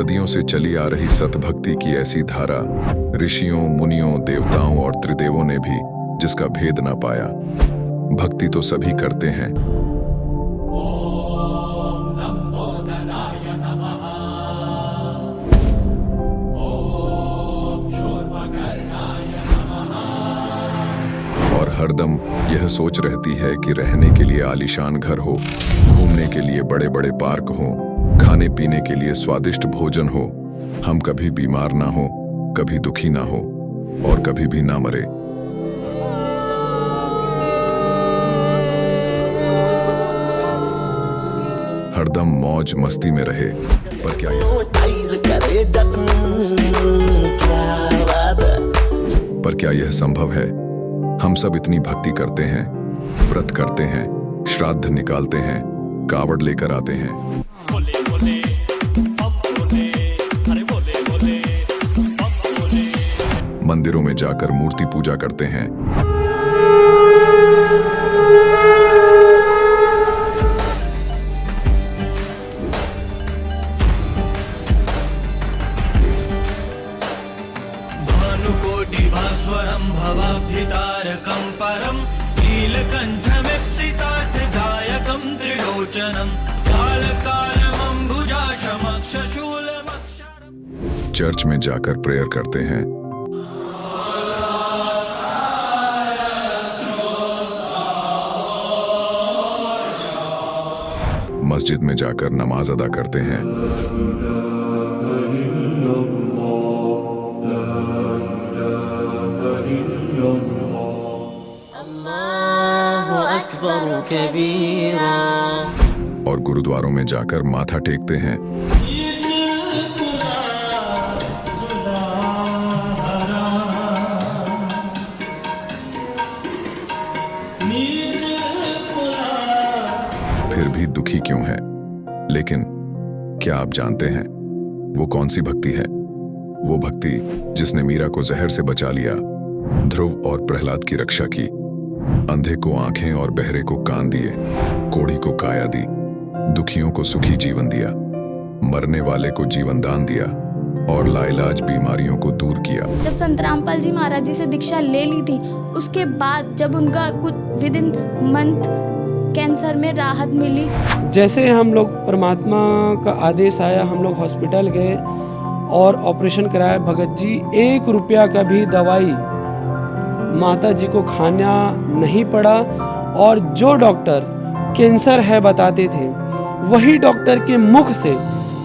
सदियों से चली आ रही सतभक्ति की ऐसी धारा, ऋषियों, मुनियों, देवताओं और त्रिदेवों ने भी जिसका भेद ना पाया। भक्ति तो सभी करते हैं, और हरदम यह सोच रहती है कि रहने के लिए आलीशान घर हो, घूमने के लिए बड़े बड़े पार्क हो, खाने पीने के लिए स्वादिष्ट भोजन हो, हम कभी बीमार ना हो, कभी दुखी ना हो और कभी भी ना मरे। हरदम मौज मस्ती में रहे। पर क्या यह संभव है? हम सब इतनी भक्ति करते हैं, व्रत करते हैं, श्राद्ध निकालते हैं, कावड़ लेकर आते हैं, बोले बोले, बोले, अरे बोले बोले, बोले। मंदिरों में जाकर मूर्ति पूजा करते हैं, भानुकोटिभास्वरं भवाब्धितारकं परं नीलकण्ठमीप्सितार्थदायकं त्रिलोचनं कालकालमम्बुजाशमक्षशूलमक्षरम्। चर्च में जाकर प्रेयर करते हैं, मस्जिद में जाकर नमाज अदा करते हैं, और गुरुद्वारों में जाकर माथा टेकते हैं, फिर भी दुखी क्यों है? लेकिन क्या आप जानते हैं वो कौन सी भक्ति है? वो भक्ति जिसने मीरा को जहर से बचा लिया, ध्रुव और प्रहलाद की रक्षा की, अंधे को आंखें और बहरे को कान दिए, कोढ़ी को काया दी, दुखियों को सुखी जीवन दिया, मरने वाले को जीवन दान दिया और लाइलाज बीमारियों को दूर किया। जब संत रामपाल जी महाराज जी से दीक्षा ले ली थी, उसके बाद जब उनका कुछ विद इन मंथ कैंसर में राहत मिली। जैसे हम लोग परमात्मा का आदेश आया, हम लोग हॉस्पिटल गए और ऑपरेशन कराया। भगत जी 1 रुपया का भी दवाई माता जी को खाना नहीं पड़ा, और जो डॉक्टर कैंसर है बताते थे, वही डॉक्टर के मुख से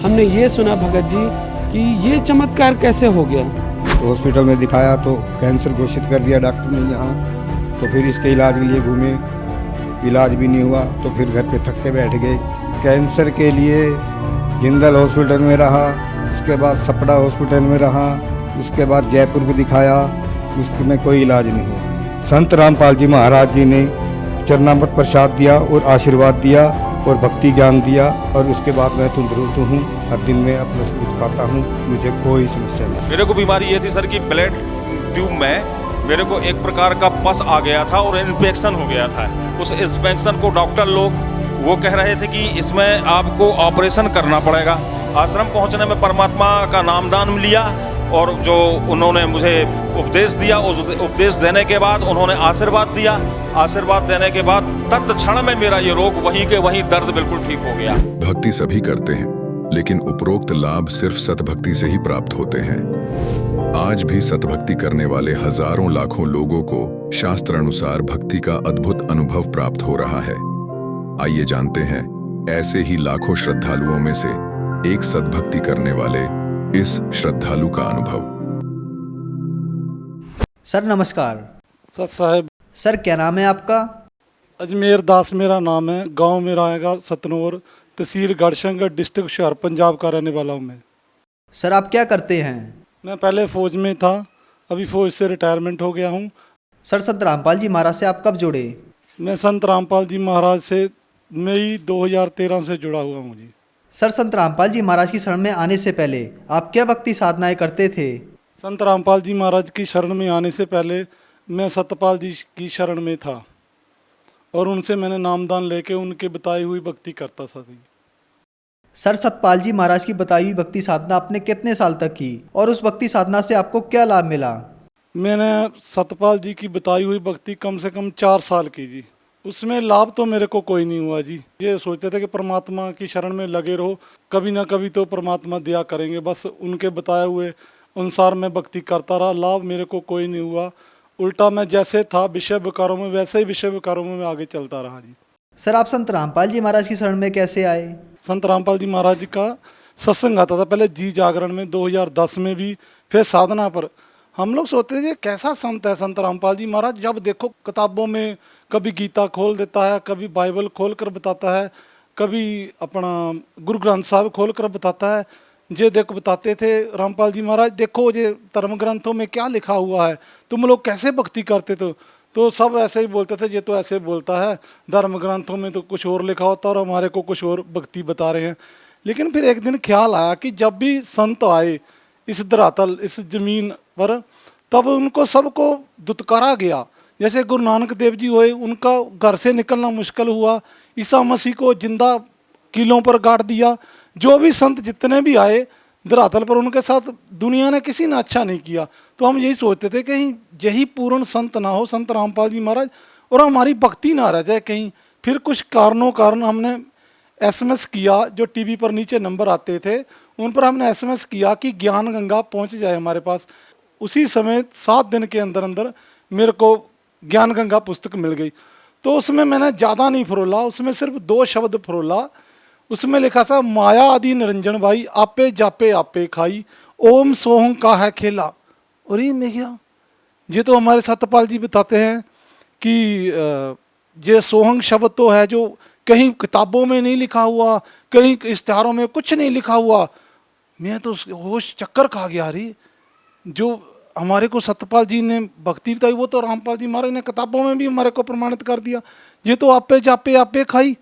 हमने ये सुना भगत जी कि ये चमत्कार कैसे हो गया। तो हॉस्पिटल में दिखाया तो कैंसर घोषित कर दिया डॉक्टर ने यहाँ। तो फिर इसके इलाज के लिए घूमे, इलाज भी नहीं हुआ, तो फिर घर पे थक के बैठ गए। कैंसर के लिए जिंदल हॉस्पिटल में रहा, उसके बाद सपड़ा हॉस्पिटल में रहा, उसके बाद जयपुर को दिखाया, उसमें कोई इलाज नहीं हुआ। संत रामपाल जी महाराज जी ने चरणामृत प्रसाद दिया और आशीर्वाद दिया और भक्ति ज्ञान दिया, और उसके बाद मैं तंदुरुस्त हूँ। हर दिन में अपना सब कुछ खाता हूँ, मुझे कोई समस्या नहीं। मेरे को बीमारी ये थी सर कि ब्लड ट्यूब में मेरे को एक प्रकार का पस आ गया था और इन्फेक्शन हो गया था। उस इन्फेक्शन को डॉक्टर लोग वो कह रहे थे कि इसमें आपको ऑपरेशन करना पड़ेगा। आश्रम पहुंचने में परमात्मा का नामदान लिया और जो उन्होंने मुझे उपदेश दिया, उस उपदेश देने के बाद उन्होंने आशीर्वाद दिया। आशीर्वाद देने के बाद तत्क्षण में मेरा ये रोग वहीं के वहीं दर्द बिल्कुल ठीक हो गया। भक्ति सभी करते हैं, लेकिन उपरोक्त लाभ सिर्फ सतभक्ति से ही प्राप्त होते हैं। आज भी सतभक्ति करने वाले हजारों लाखों लोगों को शास्त्र अनुसार भक्ति का अद्भुत अनुभव प्राप्त हो रहा है। आइए जानते हैं ऐसे ही लाखों श्रद्धालुओं में से एक सतभक्ति करने वाले इस श्रद्धालु का अनुभव। सर नमस्कार। सर साहब। सर क्या नाम है आपका? अजमेर दास मेरा नाम है। गांव मेरा आएगा सतनौर, तहसील गढ़शंकर, डिस्ट्रिक्ट शहर, पंजाब का रहने वाला हूँ मैं। सर आप क्या करते हैं? मैं पहले फ़ौज में था, अभी फ़ौज से रिटायरमेंट हो गया हूँ। सर संत रामपाल जी महाराज से आप कब जुड़े? मैं संत रामपाल जी महाराज से मई 2013 से जुड़ा हुआ हूँ जी। सर संत रामपाल जी महाराज की शरण में आने से पहले आप क्या भक्ति साधनाएं करते थे? संत रामपाल जी महाराज की शरण में आने से पहले मैं सतपाल जी की शरण में था और उनसे मैंने नामदान लेके उनके बताई हुई भक्ति करता था। सर सतपाल जी महाराज की बताई हुई भक्ति साधना आपने कितने साल तक की और उस भक्ति साधना से आपको क्या लाभ मिला? मैंने सतपाल जी की बताई हुई भक्ति कम से कम 4 साल की जी। उसमें लाभ तो मेरे को कोई नहीं हुआ जी। ये सोचते थे कि परमात्मा की शरण में लगे रहो, कभी ना कभी तो परमात्मा दिया करेंगे। बस उनके बताए हुए अनुसार मैं भक्ति करता रहा, लाभ मेरे को कोई नहीं हुआ। उल्टा मैं जैसे था विषय विकारों में, वैसे ही विषय विकारों में मैं आगे चलता रहा जी। सर आप संत रामपाल जी महाराज की शरण में कैसे आए? संत रामपाल जी महाराज जी का सत्संग आता था पहले जी जागरण में, 2010 में भी, फिर साधना पर। हम लोग सोचते थे कैसा संत है संत रामपाल जी महाराज। जब देखो किताबों में कभी गीता खोल देता है, कभी बाइबल खोल कर बताता है, कभी अपना गुरु ग्रंथ साहब खोल कर बताता है। ये देखो बताते थे रामपाल जी महाराज, देखो ये धर्म ग्रंथों में क्या लिखा हुआ है, तुम लोग कैसे भक्ति करते तो सब ऐसे ही बोलते थे, ये तो ऐसे बोलता है, धर्म ग्रंथों में तो कुछ और लिखा होता और हमारे को कुछ और भक्ति बता रहे हैं। लेकिन फिर एक दिन ख्याल आया कि जब भी संत आए इस धरातल, इस जमीन पर, तब उनको सबको दुत्कारा गया। जैसे गुरु नानक देव जी हुए, उनका घर से निकलना मुश्किल हुआ, ईसा मसीह को जिंदा कीलों पर गाड़ दिया। जो भी संत जितने भी आए धरातल पर, उनके साथ दुनिया ने किसी ने अच्छा नहीं किया। तो हम यही सोचते थे कहीं यही पूर्ण संत ना हो संत रामपाल जी महाराज, और हमारी भक्ति ना रह जाए कहीं। फिर कुछ कारण हमने SMS किया, जो टीवी पर नीचे नंबर आते थे उन पर हमने SMS किया कि ज्ञान गंगा पहुंच जाए हमारे पास। उसी समय 7 दिन के अंदर अंदर मेरे को ज्ञान गंगा पुस्तक मिल गई। तो उसमें मैंने ज़्यादा नहीं फरोला, उसमें सिर्फ 2 शब्द फरोला। उसमें लिखा था, माया आदि निरंजन भाई, आपे जापे आपे खाई, ओम सोहं का है खेला। और ये क्या, ये तो हमारे सतपाल जी बताते हैं कि ये सोहंग शब्द तो है जो कहीं किताबों में नहीं लिखा हुआ, कहीं इश्तिहारों में कुछ नहीं लिखा हुआ। मैं तो होश चक्कर खा गया। रही जो हमारे को सतपाल जी ने भक्ति बताई वो तो रामपाल जी महाराज ने किताबों में भी हमारे को प्रमाणित कर दिया। ये तो आपे जापे आपे खाई।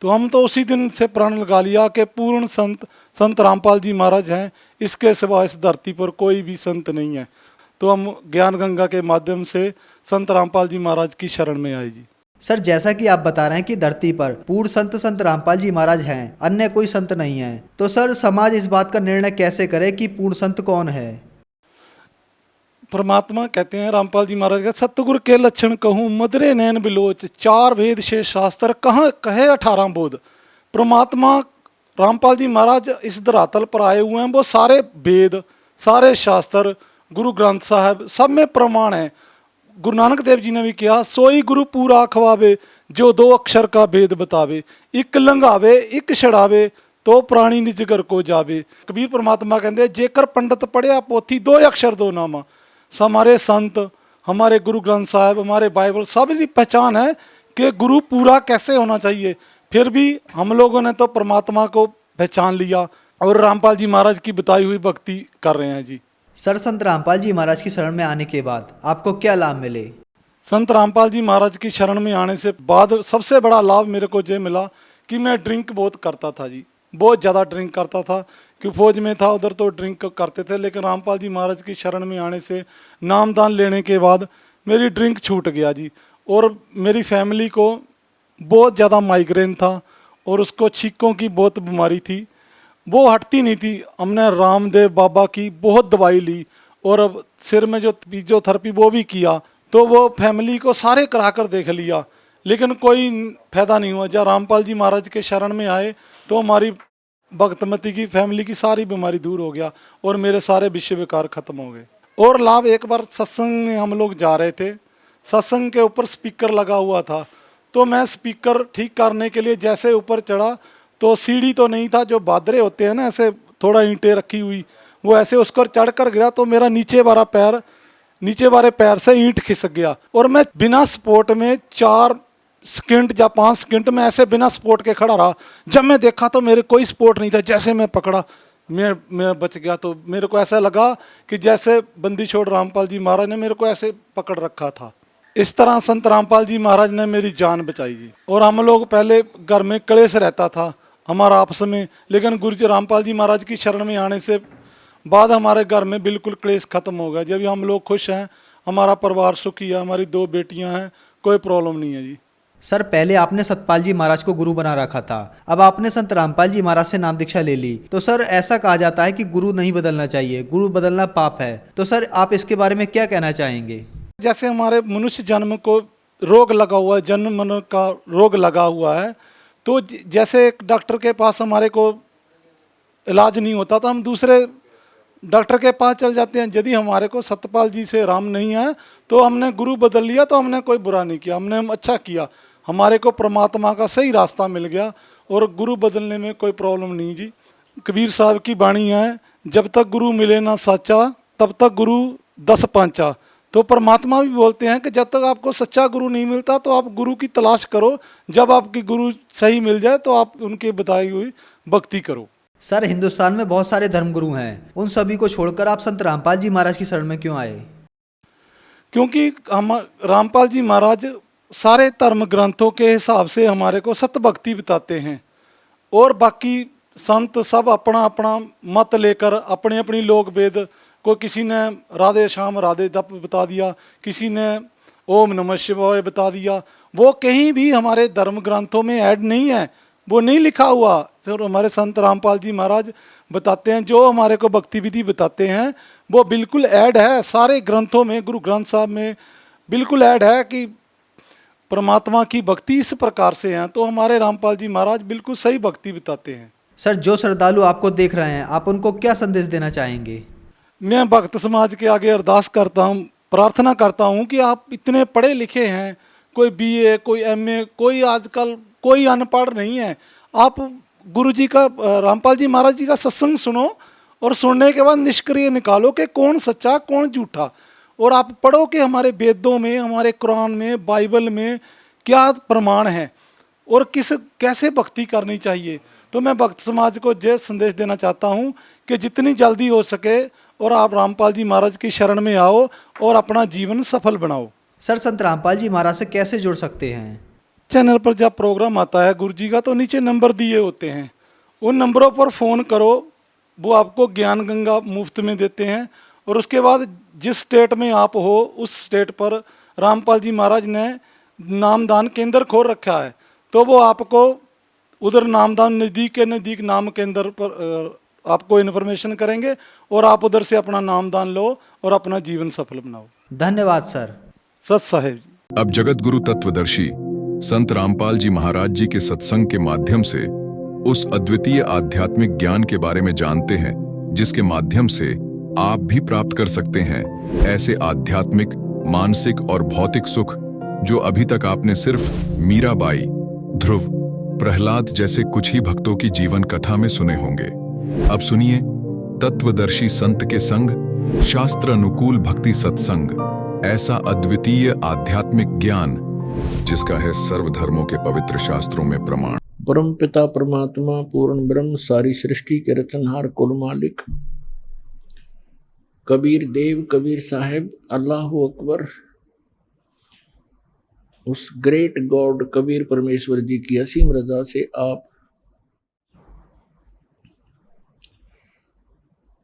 तो हम तो उसी दिन से प्रण लगा लिया कि पूर्ण संत रामपाल जी महाराज हैं, इसके सिवा इस धरती पर कोई भी संत नहीं है। तो हम ज्ञान गंगा के माध्यम से संत रामपाल जी महाराज की शरण में आए जी। सर जैसा कि आप बता रहे हैं कि धरती पर पूर्ण संत रामपाल जी महाराज हैं, अन्य कोई संत नहीं है, तो सर समाज इस बात का निर्णय कैसे करे कि पूर्ण संत कौन है? परमात्मा कहते हैं रामपाल जी महाराज का, सतगुरु के लक्षण कहूँ मदरे नैन बिलोच, 4 वेद 6 शास्त्र कहाँ कहे 18 बोध। परमात्मा रामपाल जी महाराज इस धरातल पर आए हुए हैं, वो सारे वेद सारे शास्त्र गुरु ग्रंथ साहब सब में प्रमाण है। गुरु नानक देव जी ने भी किया, सोई गुरु पूरा खवावे, जो 2 अक्षर का भेद बतावे, एक लंघावे एक छड़ावे, तो प्राणी निज घर को जावे। कबीर परमात्मा कहते, जेकर पंडित पढ़िया पोथी, 2 अक्षर 2 नामा। हमारे संत, हमारे गुरु ग्रंथ साहब, हमारे बाइबल सब की पहचान है कि गुरु पूरा कैसे होना चाहिए। फिर भी हम लोगों ने तो परमात्मा को पहचान लिया और रामपाल जी महाराज की बताई हुई भक्ति कर रहे हैं जी। सर संत रामपाल जी महाराज की शरण में आने के बाद आपको क्या लाभ मिले? संत रामपाल जी महाराज की शरण में आने से बाद सबसे बड़ा लाभ मेरे को ये मिला कि मैं ड्रिंक बहुत करता था जी, बहुत ज़्यादा ड्रिंक करता था। कि फौज में था उधर तो ड्रिंक करते थे, लेकिन रामपाल जी महाराज की शरण में आने से नामदान लेने के बाद मेरी ड्रिंक छूट गया जी। और मेरी फैमिली को बहुत ज़्यादा माइग्रेन था और उसको छींकों की बहुत बीमारी थी, वो हटती नहीं थी। हमने रामदेव बाबा की बहुत दवाई ली और अब सिर में जो फिजियोथेरेपी वो भी किया, तो वो फैमिली को सारे करा कर देख लिया, लेकिन कोई फायदा नहीं हुआ। जब रामपाल जी महाराज के शरण में आए तो हमारी भक्तमती की फैमिली की सारी बीमारी दूर हो गया और मेरे सारे विषय विकार खत्म हो गए। और लाभ, एक बार सत्संग में हम लोग जा रहे थे, सत्संग के ऊपर स्पीकर लगा हुआ था, तो मैं स्पीकर ठीक करने के लिए जैसे ऊपर चढ़ा तो सीढ़ी तो नहीं था, जो बादरे होते हैं ना ऐसे थोड़ा ईंटें रखी हुई, वो ऐसे उस पर चढ़ कर गिरा तो मेरा नीचे वाले पैर से ईंट खिसक गया और मैं बिना सपोर्ट में 4 सेकंड या 5 सेकंड में ऐसे बिना सपोर्ट के खड़ा रहा। जब मैं देखा तो मेरे कोई सपोर्ट नहीं था, जैसे मैं पकड़ा मैं बच गया। तो मेरे को ऐसा लगा कि जैसे बंदी छोड़ रामपाल जी महाराज ने मेरे को ऐसे पकड़ रखा था। इस तरह संत रामपाल जी महाराज ने मेरी जान बचाई जी। और हम लोग पहले घर में कलेश रहता था हमारा आपस में, लेकिन गुरु जी रामपाल जी महाराज की शरण में आने से बाद हमारे घर में बिल्कुल क्लेश खत्म हो गया। जब हम लोग खुश हैं, हमारा परिवार सुखी है, हमारी 2 बेटियां हैं, कोई प्रॉब्लम नहीं है जी। सर पहले आपने सतपाल जी महाराज को गुरु बना रखा था, अब आपने संत रामपाल जी महाराज से नाम दीक्षा ले ली, तो सर ऐसा कहा जाता है कि गुरु नहीं बदलना चाहिए, गुरु बदलना पाप है, तो सर आप इसके बारे में क्या कहना चाहेंगे? जैसे हमारे मनुष्य जन्म को रोग लगा हुआ है, जन्म मन का रोग लगा हुआ है, तो जैसे एक डॉक्टर के पास हमारे को इलाज नहीं होता तो हम दूसरे डॉक्टर के पास चल जाते हैं। यदि हमारे को सतपाल जी से आराम नहीं है तो हमने गुरु बदल लिया, तो हमने कोई बुरा नहीं किया, हमने अच्छा किया, हमारे को परमात्मा का सही रास्ता मिल गया और गुरु बदलने में कोई प्रॉब्लम नहीं जी। कबीर साहब की वाणी है, जब तक गुरु मिले ना साचा तब तक गुरु 10 पांचा। तो परमात्मा भी बोलते हैं कि जब तक आपको सच्चा गुरु नहीं मिलता तो आप गुरु की तलाश करो, जब आपकी गुरु सही मिल जाए तो आप उनके बताई हुई भक्ति करो। सर हिंदुस्तान में बहुत सारे धर्मगुरु हैं, उन सभी को छोड़कर आप संत रामपाल जी महाराज की शरण में क्यों आए? क्योंकि हम रामपाल जी महाराज सारे धर्म ग्रंथों के हिसाब से हमारे को सत भक्ति बताते हैं, और बाकी संत सब अपना अपना मत लेकर अपनी अपनी लोक वेद, कोई किसी ने राधे श्याम राधे दप बता दिया, किसी ने ओम नमः शिवाय बता दिया, वो कहीं भी हमारे धर्म ग्रंथों में ऐड नहीं है, वो नहीं लिखा हुआ। सर हमारे संत रामपाल जी महाराज बताते हैं, जो हमारे को भक्ति विधि बताते हैं वो बिल्कुल ऐड है सारे ग्रंथों में, गुरु ग्रंथ साहब में बिल्कुल ऐड है कि परमात्मा की भक्ति इस प्रकार से है। तो हमारे रामपाल जी महाराज बिल्कुल सही भक्ति बताते हैं। सर जो श्रद्धालु आपको देख रहे हैं, आप उनको क्या संदेश देना चाहेंगे? मैं भक्त समाज के आगे अरदास करता हूँ, प्रार्थना करता हूँ कि आप इतने पढ़े लिखे हैं, कोई BA कोई MA, कोई आजकल कोई अनपढ़ नहीं है, आप गुरु जी का रामपाल जी महाराज जी का सत्संग सुनो और सुनने के बाद निष्क्रिय निकालो कि कौन सच्चा कौन झूठा, और आप पढ़ो कि हमारे वेदों में, हमारे कुरान में, बाइबल में क्या प्रमाण है और कैसे भक्ति करनी चाहिए। तो मैं भक्त समाज को यह संदेश देना चाहता हूँ कि जितनी जल्दी हो सके और आप रामपाल जी महाराज की शरण में आओ और अपना जीवन सफल बनाओ। सर संत रामपाल जी महाराज से कैसे जुड़ सकते हैं? चैनल पर जब प्रोग्राम आता है गुरु जी का तो नीचे नंबर दिए होते हैं, उन नंबरों पर फ़ोन करो, वो आपको ज्ञान गंगा मुफ्त में देते हैं, और उसके बाद जिस स्टेट में आप हो उस स्टेट पर रामपाल जी महाराज ने नामदान केंद्र खोल रखा है, तो वो आपको उधर नामदान नज़दीक के नज़दीक नाम केंद्र पर आपको इन्फॉर्मेशन करेंगे और आप उधर से अपना नामदान लो और अपना जीवन सफल बनाओ। धन्यवाद सर। सत साहेब जी। अब जगत गुरु तत्वदर्शी संत रामपाल जी महाराज जी के सत्संग के माध्यम से उस अद्वितीय आध्यात्मिक ज्ञान के बारे में जानते हैं जिसके माध्यम से आप भी प्राप्त कर सकते हैं ऐसे आध्यात्मिक, मानसिक और भौतिक सुख जो अभी तक आपने सिर्फ मीराबाई, ध्रुव, प्रहलाद जैसे कुछ ही भक्तों की जीवन कथा में सुने होंगे। अब सुनिए तत्वदर्शी संत के संग शास्त्र अनुकूल भक्ति सत्संग, ऐसा अद्वितीय आध्यात्मिक ज्ञान जिसका है सर्वधर्मों के पवित्र शास्त्रों में प्रमाण। परम पिता परमात्मा पूर्ण ब्रह्म सारी सृष्टि के रचनहार कुल मालिक कबीर देव कबीर साहेब अल्लाहु अकबर, उस ग्रेट गॉड कबीर परमेश्वर जी की असीम रजा से आप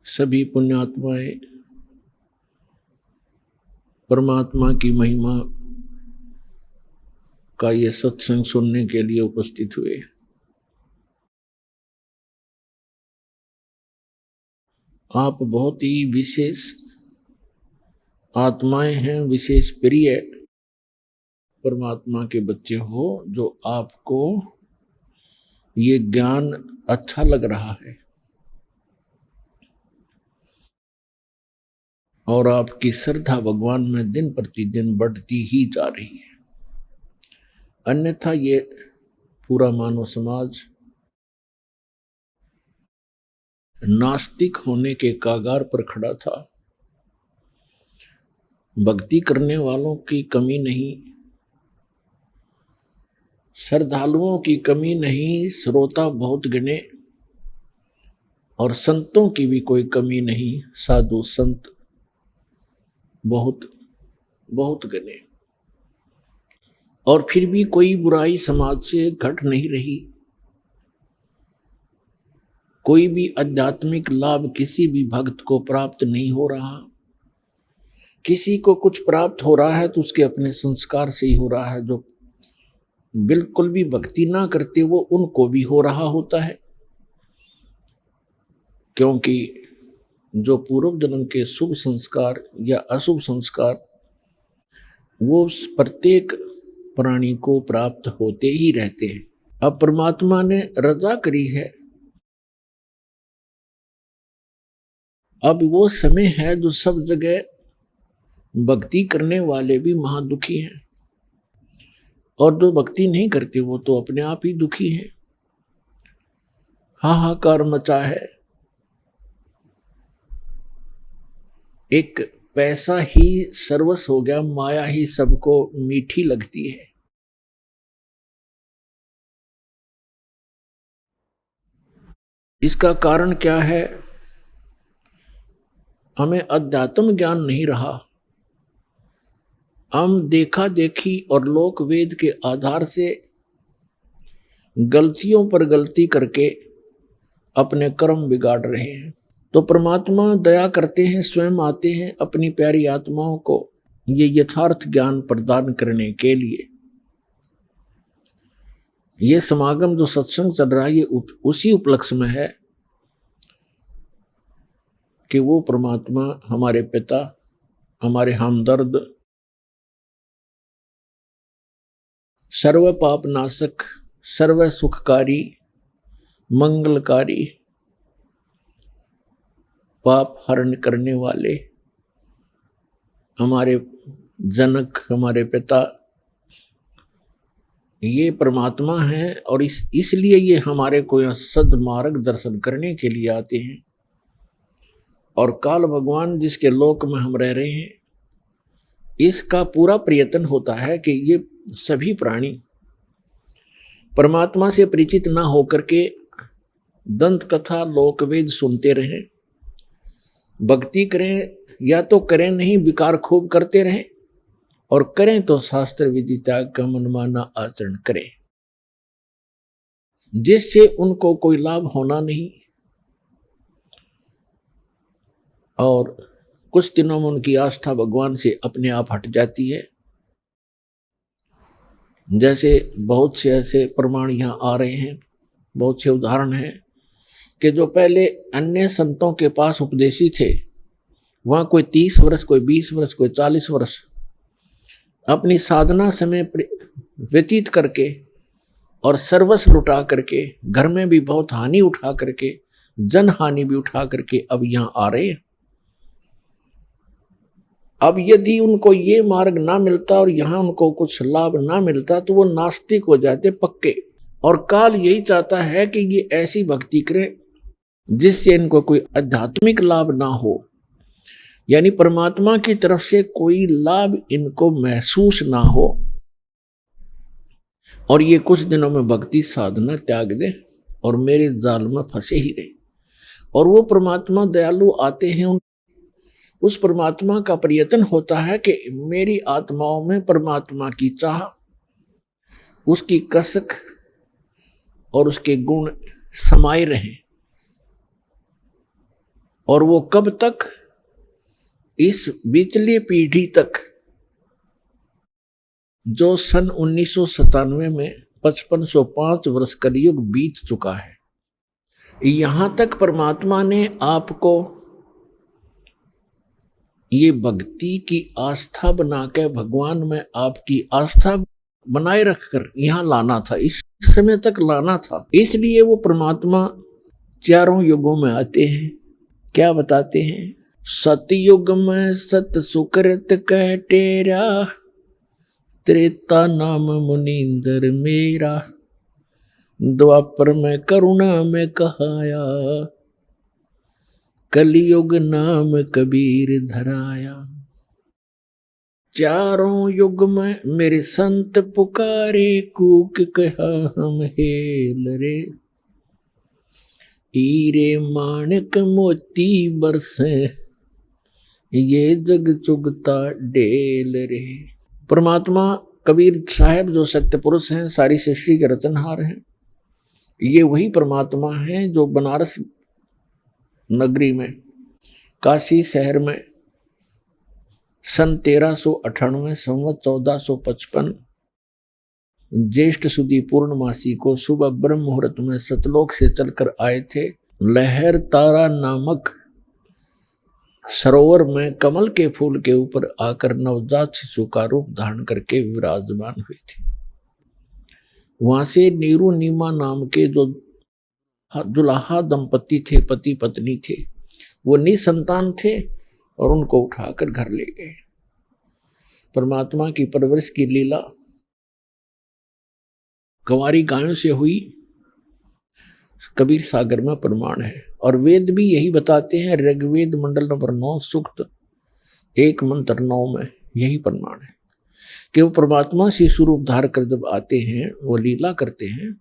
सभी पुण्यात्माएं परमात्मा की महिमा का ये सत्संग सुनने के लिए उपस्थित हुए। आप बहुत ही विशेष आत्माएं हैं, विशेष प्रिय परमात्मा के बच्चे हो, जो आपको ये ज्ञान अच्छा लग रहा है और आपकी श्रद्धा भगवान में दिन प्रतिदिन बढ़ती ही जा रही है। अन्यथा ये पूरा मानव समाज नास्तिक होने के कागार पर खड़ा था। भक्ति करने वालों की कमी नहीं, श्रद्धालुओं की कमी नहीं, श्रोता बहुत गिने और संतों की भी कोई कमी नहीं, साधु संत बहुत बहुत गिने, और फिर भी कोई बुराई समाज से घट नहीं रही। कोई भी आध्यात्मिक लाभ किसी भी भक्त को प्राप्त नहीं हो रहा। किसी को कुछ प्राप्त हो रहा है तो उसके अपने संस्कार से ही हो रहा है, जो बिल्कुल भी भक्ति ना करते वो उनको भी हो रहा होता है, क्योंकि जो पूर्व जन्म के शुभ संस्कार या अशुभ संस्कार वो प्रत्येक प्राणी को प्राप्त होते ही रहते हैं। अब परमात्मा ने रजा करी है, अब वो समय है जो सब जगह भक्ति करने वाले भी महादुखी हैं और जो भक्ति नहीं करते वो तो अपने आप ही दुखी हैं। हाहाकार मचा है। एक पैसा ही सर्वस्व हो गया, माया ही सबको मीठी लगती है। इसका कारण क्या है? हमें अध्यात्म ज्ञान नहीं रहा। हम देखा देखी और लोक वेद के आधार से गलतियों पर गलती करके अपने कर्म बिगाड़ रहे हैं। तो परमात्मा दया करते हैं, स्वयं आते हैं अपनी प्यारी आत्माओं को ये यथार्थ ज्ञान प्रदान करने के लिए। ये समागम जो सत्संग चल रहा है ये उसी उपलक्ष्य में है कि वो परमात्मा हमारे पिता, हमारे हमदर्द, सर्व पाप नाशक, सर्व सुखकारी, मंगलकारी, पाप हरण करने वाले हमारे जनक, हमारे पिता, ये परमात्मा हैं और इसलिए ये हमारे को यहाँ सद्मार्ग दर्शन करने के लिए आते हैं। और काल भगवान जिसके लोक में हम रह रहे हैं, इसका पूरा प्रयत्न होता है कि ये सभी प्राणी परमात्मा से परिचित ना होकर के दंत कथा लोकवेद सुनते रहें, भक्ति करें या तो करें नहीं, विकार खूब करते रहें, और करें तो शास्त्र विधि त्याग का मनमाना आचरण करें, जिससे उनको कोई लाभ होना नहीं। और कुछ दिनों में उनकी आस्था भगवान से अपने आप हट जाती है। जैसे बहुत से ऐसे प्रमाण यहाँ आ रहे हैं, बहुत से उदाहरण हैं कि जो पहले अन्य संतों के पास उपदेशी थे, वहाँ कोई 30 वर्ष, कोई 20 वर्ष, कोई 40 वर्ष अपनी साधना समय व्यतीत करके और सर्वस्व लुटा करके, घर में भी बहुत हानि उठा करके, जन हानि भी उठा करके अब यहाँ आ रहे हैं। अब यदि उनको ये मार्ग ना मिलता और यहाँ उनको कुछ लाभ ना मिलता तो वो नास्तिक हो जाते पक्के। और काल यही चाहता है कि ये ऐसी भक्ति करें जिससे इनको कोई आध्यात्मिक लाभ ना हो, यानी परमात्मा की तरफ से कोई लाभ इनको महसूस ना हो, और ये कुछ दिनों में भक्ति साधना त्याग दे और मेरे जाल में फंसे ही रहे। और वो परमात्मा दयालु आते हैं, उस परमात्मा का प्रयत्न होता है कि मेरी आत्माओं में परमात्मा की चाह, उसकी कसक और उसके गुण समाये रहें। और वो कब तक? इस बीचली पीढ़ी तक, जो सन 1997 में 5505 वर्ष कलयुग बीत चुका है, यहां तक परमात्मा ने आपको ये भक्ति की आस्था बना के भगवान में आपकी आस्था बनाए रखकर यहाँ लाना था, इस समय तक लाना था। इसलिए वो परमात्मा चारों युगों में आते हैं। क्या बताते हैं? सतयुग में सत सुकृत कह टेरा, त्रेता नाम मुनींद्र मेरा, द्वापर में करुणा में कहाया, कलयुग नाम कबीर धराया। चारों युग में मेरे संत पुकारे, कूक कहा हम हेल रे, हीरे माणिक मोती बरसे, ये जग चुगता डेल रे। परमात्मा कबीर साहब जो सत्य पुरुष हैं, सारी सृष्टि के रचनहार हैं, ये वही परमात्मा हैं जो बनारस नगरी में, काशी शहर में सन 1398 संवत 1455 ज्येष्ठ सुदी पूर्णमासी को सुबह ब्रह्म मुहूर्त में सतलोक से चलकर आए थे। लहर तारा नामक सरोवर में कमल के फूल के ऊपर आकर नवजात शिशु का रूप धारण करके विराजमान हुए थे। वहां से नीरू नीमा नाम के जो दुल्हा दंपति थे, पति पत्नी थे, वो निसंतान थे और उनको उठाकर घर ले गए। परमात्मा की परवरिश की लीला कंवारी गायों से हुई, कबीर सागर में प्रमाण है। और वेद भी यही बताते हैं, ऋग्वेद मंडल नंबर 9 सूक्त 1 मंत्र 9 में यही प्रमाण है कि वो परमात्मा से स्वरूप धार कर जब आते हैं, वो लीला करते हैं,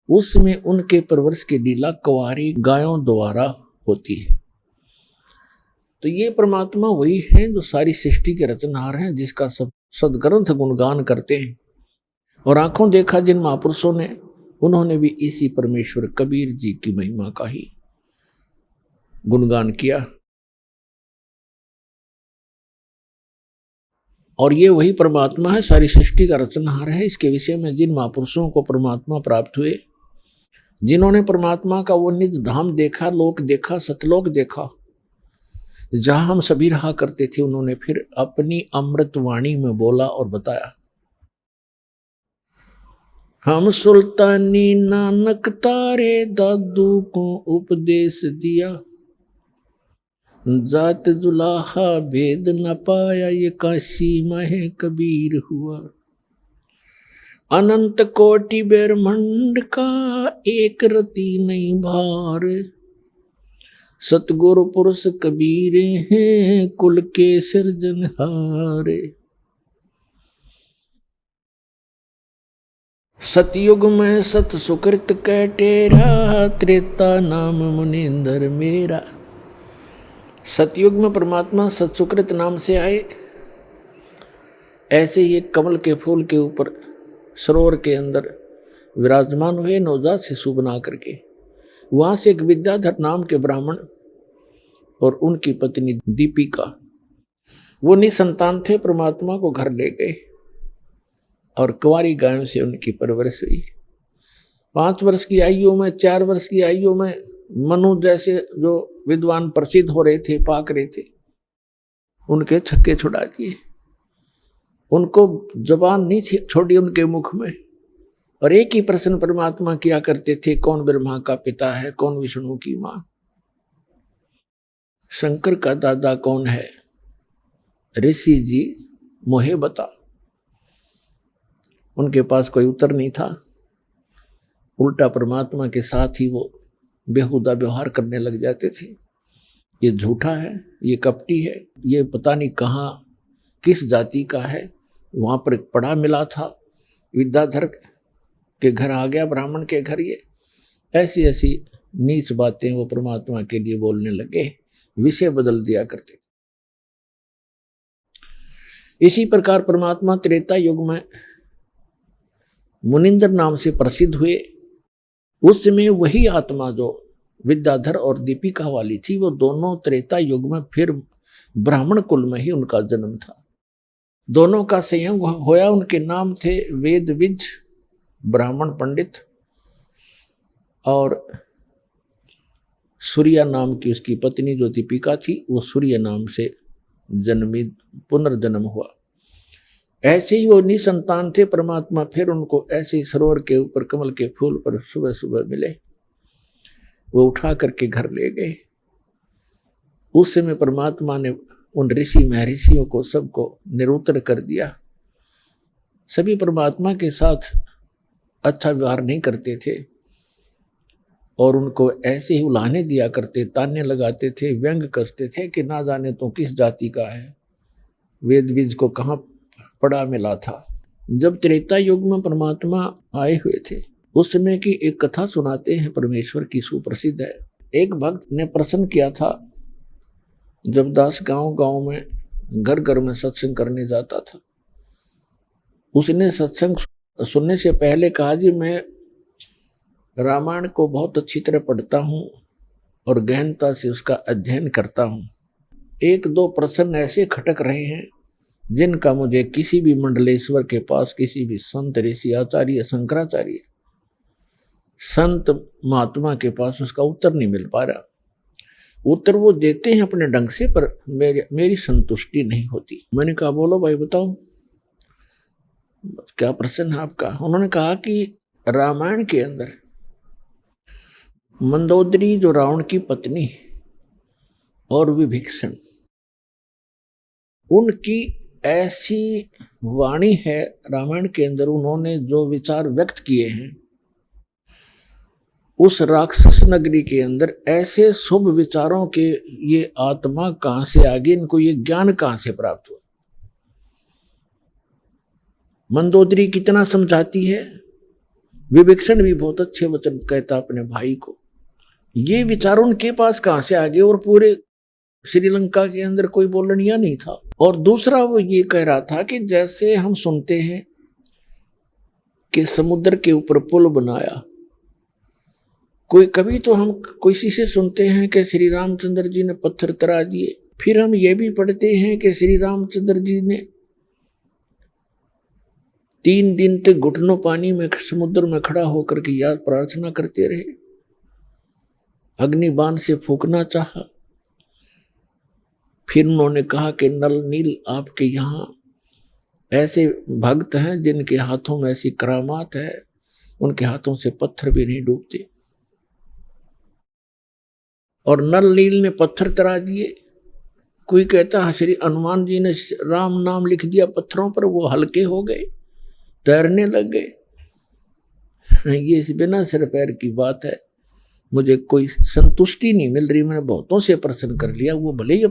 उसमें उनके परवरिश की लीला कंवारी गायों द्वारा होती है। तो ये परमात्मा वही है जो सारी सृष्टि के रचनहार हैं, जिसका सब सदग्रंथ गुणगान करते हैं। और आंखों देखा जिन महापुरुषों ने, उन्होंने भी इसी परमेश्वर कबीर जी की महिमा का ही गुणगान किया। और ये वही परमात्मा है, सारी सृष्टि का रचनहार है। इसके विषय में जिन महापुरुषों को परमात्मा प्राप्त हुए, जिन्होंने परमात्मा का वो निज धाम देखा, लोक देखा, सतलोक देखा, जहां हम सभी रहा करते थे, उन्होंने फिर अपनी अमृत वाणी में बोला और बताया। हम सुल्तानी नानक तारे दादू को उपदेश दिया, जात जुलाहा भेद न पाया, ये काशी में कबीर हुआ। अनंत कोटि ब्रह्मांड का एक रति नहीं भार, सतगुरु पुरुष कबीर हैं कुल के सिरजनहारे। सतयुग में सत सुकृत कटेरा, त्रेता नाम मुनिंदर मेरा। सतयुग में परमात्मा सतसुकृत नाम से आए, ऐसे ही कमल के फूल के ऊपर सरोवर के अंदर विराजमान हुए नवजात शिशु बना करके। वहां से एक विद्याधर नाम के ब्राह्मण और उनकी पत्नी दीपिका, वो निसंतान थे, परमात्मा को घर ले गए और कुंवारी गायों से उनकी परवरिश हुई। 5 वर्ष की आयु में, 4 वर्ष की आयु में मनु जैसे जो विद्वान प्रसिद्ध हो रहे थे, पाक रहे थे, उनके छक्के छुड़ा दिए। उनको जबान नहीं छोड़ी उनके मुख में, और एक ही प्रश्न परमात्मा किया करते थे, कौन ब्रह्मा का पिता है, कौन विष्णु की मां, शंकर का दादा कौन है, ऋषि जी मोहे बता। उनके पास कोई उत्तर नहीं था। उल्टा परमात्मा के साथ ही वो बेहुदा व्यवहार करने लग जाते थे। ये झूठा है, ये कपटी है, ये पता नहीं कहाँ किस जाति का है। वहाँ पर एक पड़ा मिला था, विद्याधर के घर आ गया, ब्राह्मण के घर। ये ऐसी ऐसी नीच बातें वो परमात्मा के लिए बोलने लगे, विषय बदल दिया करते थे। इसी प्रकार परमात्मा त्रेता युग में मुनिंदर नाम से प्रसिद्ध हुए। उस समय वही आत्मा जो विद्याधर और दीपिका वाली थी, वो दोनों त्रेता युग में फिर ब्राह्मण कुल में ही उनका जन्म था। दोनों का संयोग होया। उनके नाम थे वेद विज ब्राह्मण पंडित, और सूर्या नाम की उसकी पत्नी जो दीपिका थी, वो सूर्य नाम से जन्मी, पुनर्जन्म हुआ। ऐसे ही वो निसंतान थे। परमात्मा फिर उनको ऐसे ही सरोवर के ऊपर कमल के फूल पर सुबह सुबह मिले, वो उठा करके घर ले गए। उस समय परमात्मा ने उन ऋषि महर्षियों को सबको निरुत्तर कर दिया। सभी परमात्मा के साथ अच्छा व्यवहार नहीं करते थे और उनको ऐसे ही उलाहने दिया करते, ताने लगाते थे, व्यंग करते थे कि ना जाने तो किस जाति का है, वेद बीज को कहाँ पड़ा मिला था। जब त्रेता युग में परमात्मा आए हुए थे, उस समय की एक कथा सुनाते हैं, परमेश्वर की सुप्रसिद्ध है। एक भक्त ने प्रश्न किया था, जब दास गांव गांव में घर घर में सत्संग करने जाता था, उसने सत्संग सुनने से पहले कहा, जी मैं रामायण को बहुत अच्छी तरह पढ़ता हूँ और गहनता से उसका अध्ययन करता हूँ। 1-2 प्रश्न ऐसे खटक रहे हैं जिनका मुझे किसी भी मंडलेश्वर के पास, किसी भी संत ऋषि आचार्य शंकराचार्य संत महात्मा के पास उसका उत्तर नहीं मिल पा रहा। उत्तर वो देते हैं अपने ढंग से, पर मेरी संतुष्टि नहीं होती। मैंने कहा बोलो भाई बताओ क्या प्रश्न है आपका। उन्होंने कहा कि रामायण के अंदर मंदोदरी जो रावण की पत्नी और विभीषण, उनकी ऐसी वाणी है रामायण के अंदर, उन्होंने जो विचार व्यक्त किए हैं उस राक्षस नगरी के अंदर, ऐसे शुभ विचारों के ये आत्मा कहां से आ गई, इनको ये ज्ञान कहां से प्राप्त हुआ। मंदोदरी कितना समझाती है, विभीषण भी बहुत अच्छे वचन कहता अपने भाई को। ये विचार उनके पास कहां से आ गए, और पूरे श्रीलंका के अंदर कोई बोलनिया नहीं था। और दूसरा वो ये कह रहा था कि जैसे हम सुनते हैं कि समुद्र के ऊपर पुल बनाया, कभी तो हम किसी से सुनते हैं कि श्री रामचंद्र जी ने पत्थर तरा दिए, फिर हम ये भी पढ़ते हैं कि श्री रामचंद्र जी ने 3 दिन तक घुटनों पानी में समुद्र में खड़ा होकर के याद प्रार्थना करते रहे, अग्निबाण से फूंकना चाहा। फिर उन्होंने कहा कि नल नील आपके यहाँ ऐसे भक्त हैं जिनके हाथों में ऐसी करामात है, उनके हाथों से पत्थर भी नहीं डूबते। और नल नील ने पत्थर तरा दिए। कोई कहता है श्री हनुमान जी ने राम नाम लिख दिया पत्थरों पर, वो हल्के हो गए, तैरने लग गए। ये बिना सिर पैर की बात है। मुझे कोई संतुष्टि नहीं मिल रही। मैंने बहुतों से प्रश्न कर लिया, वो भले ही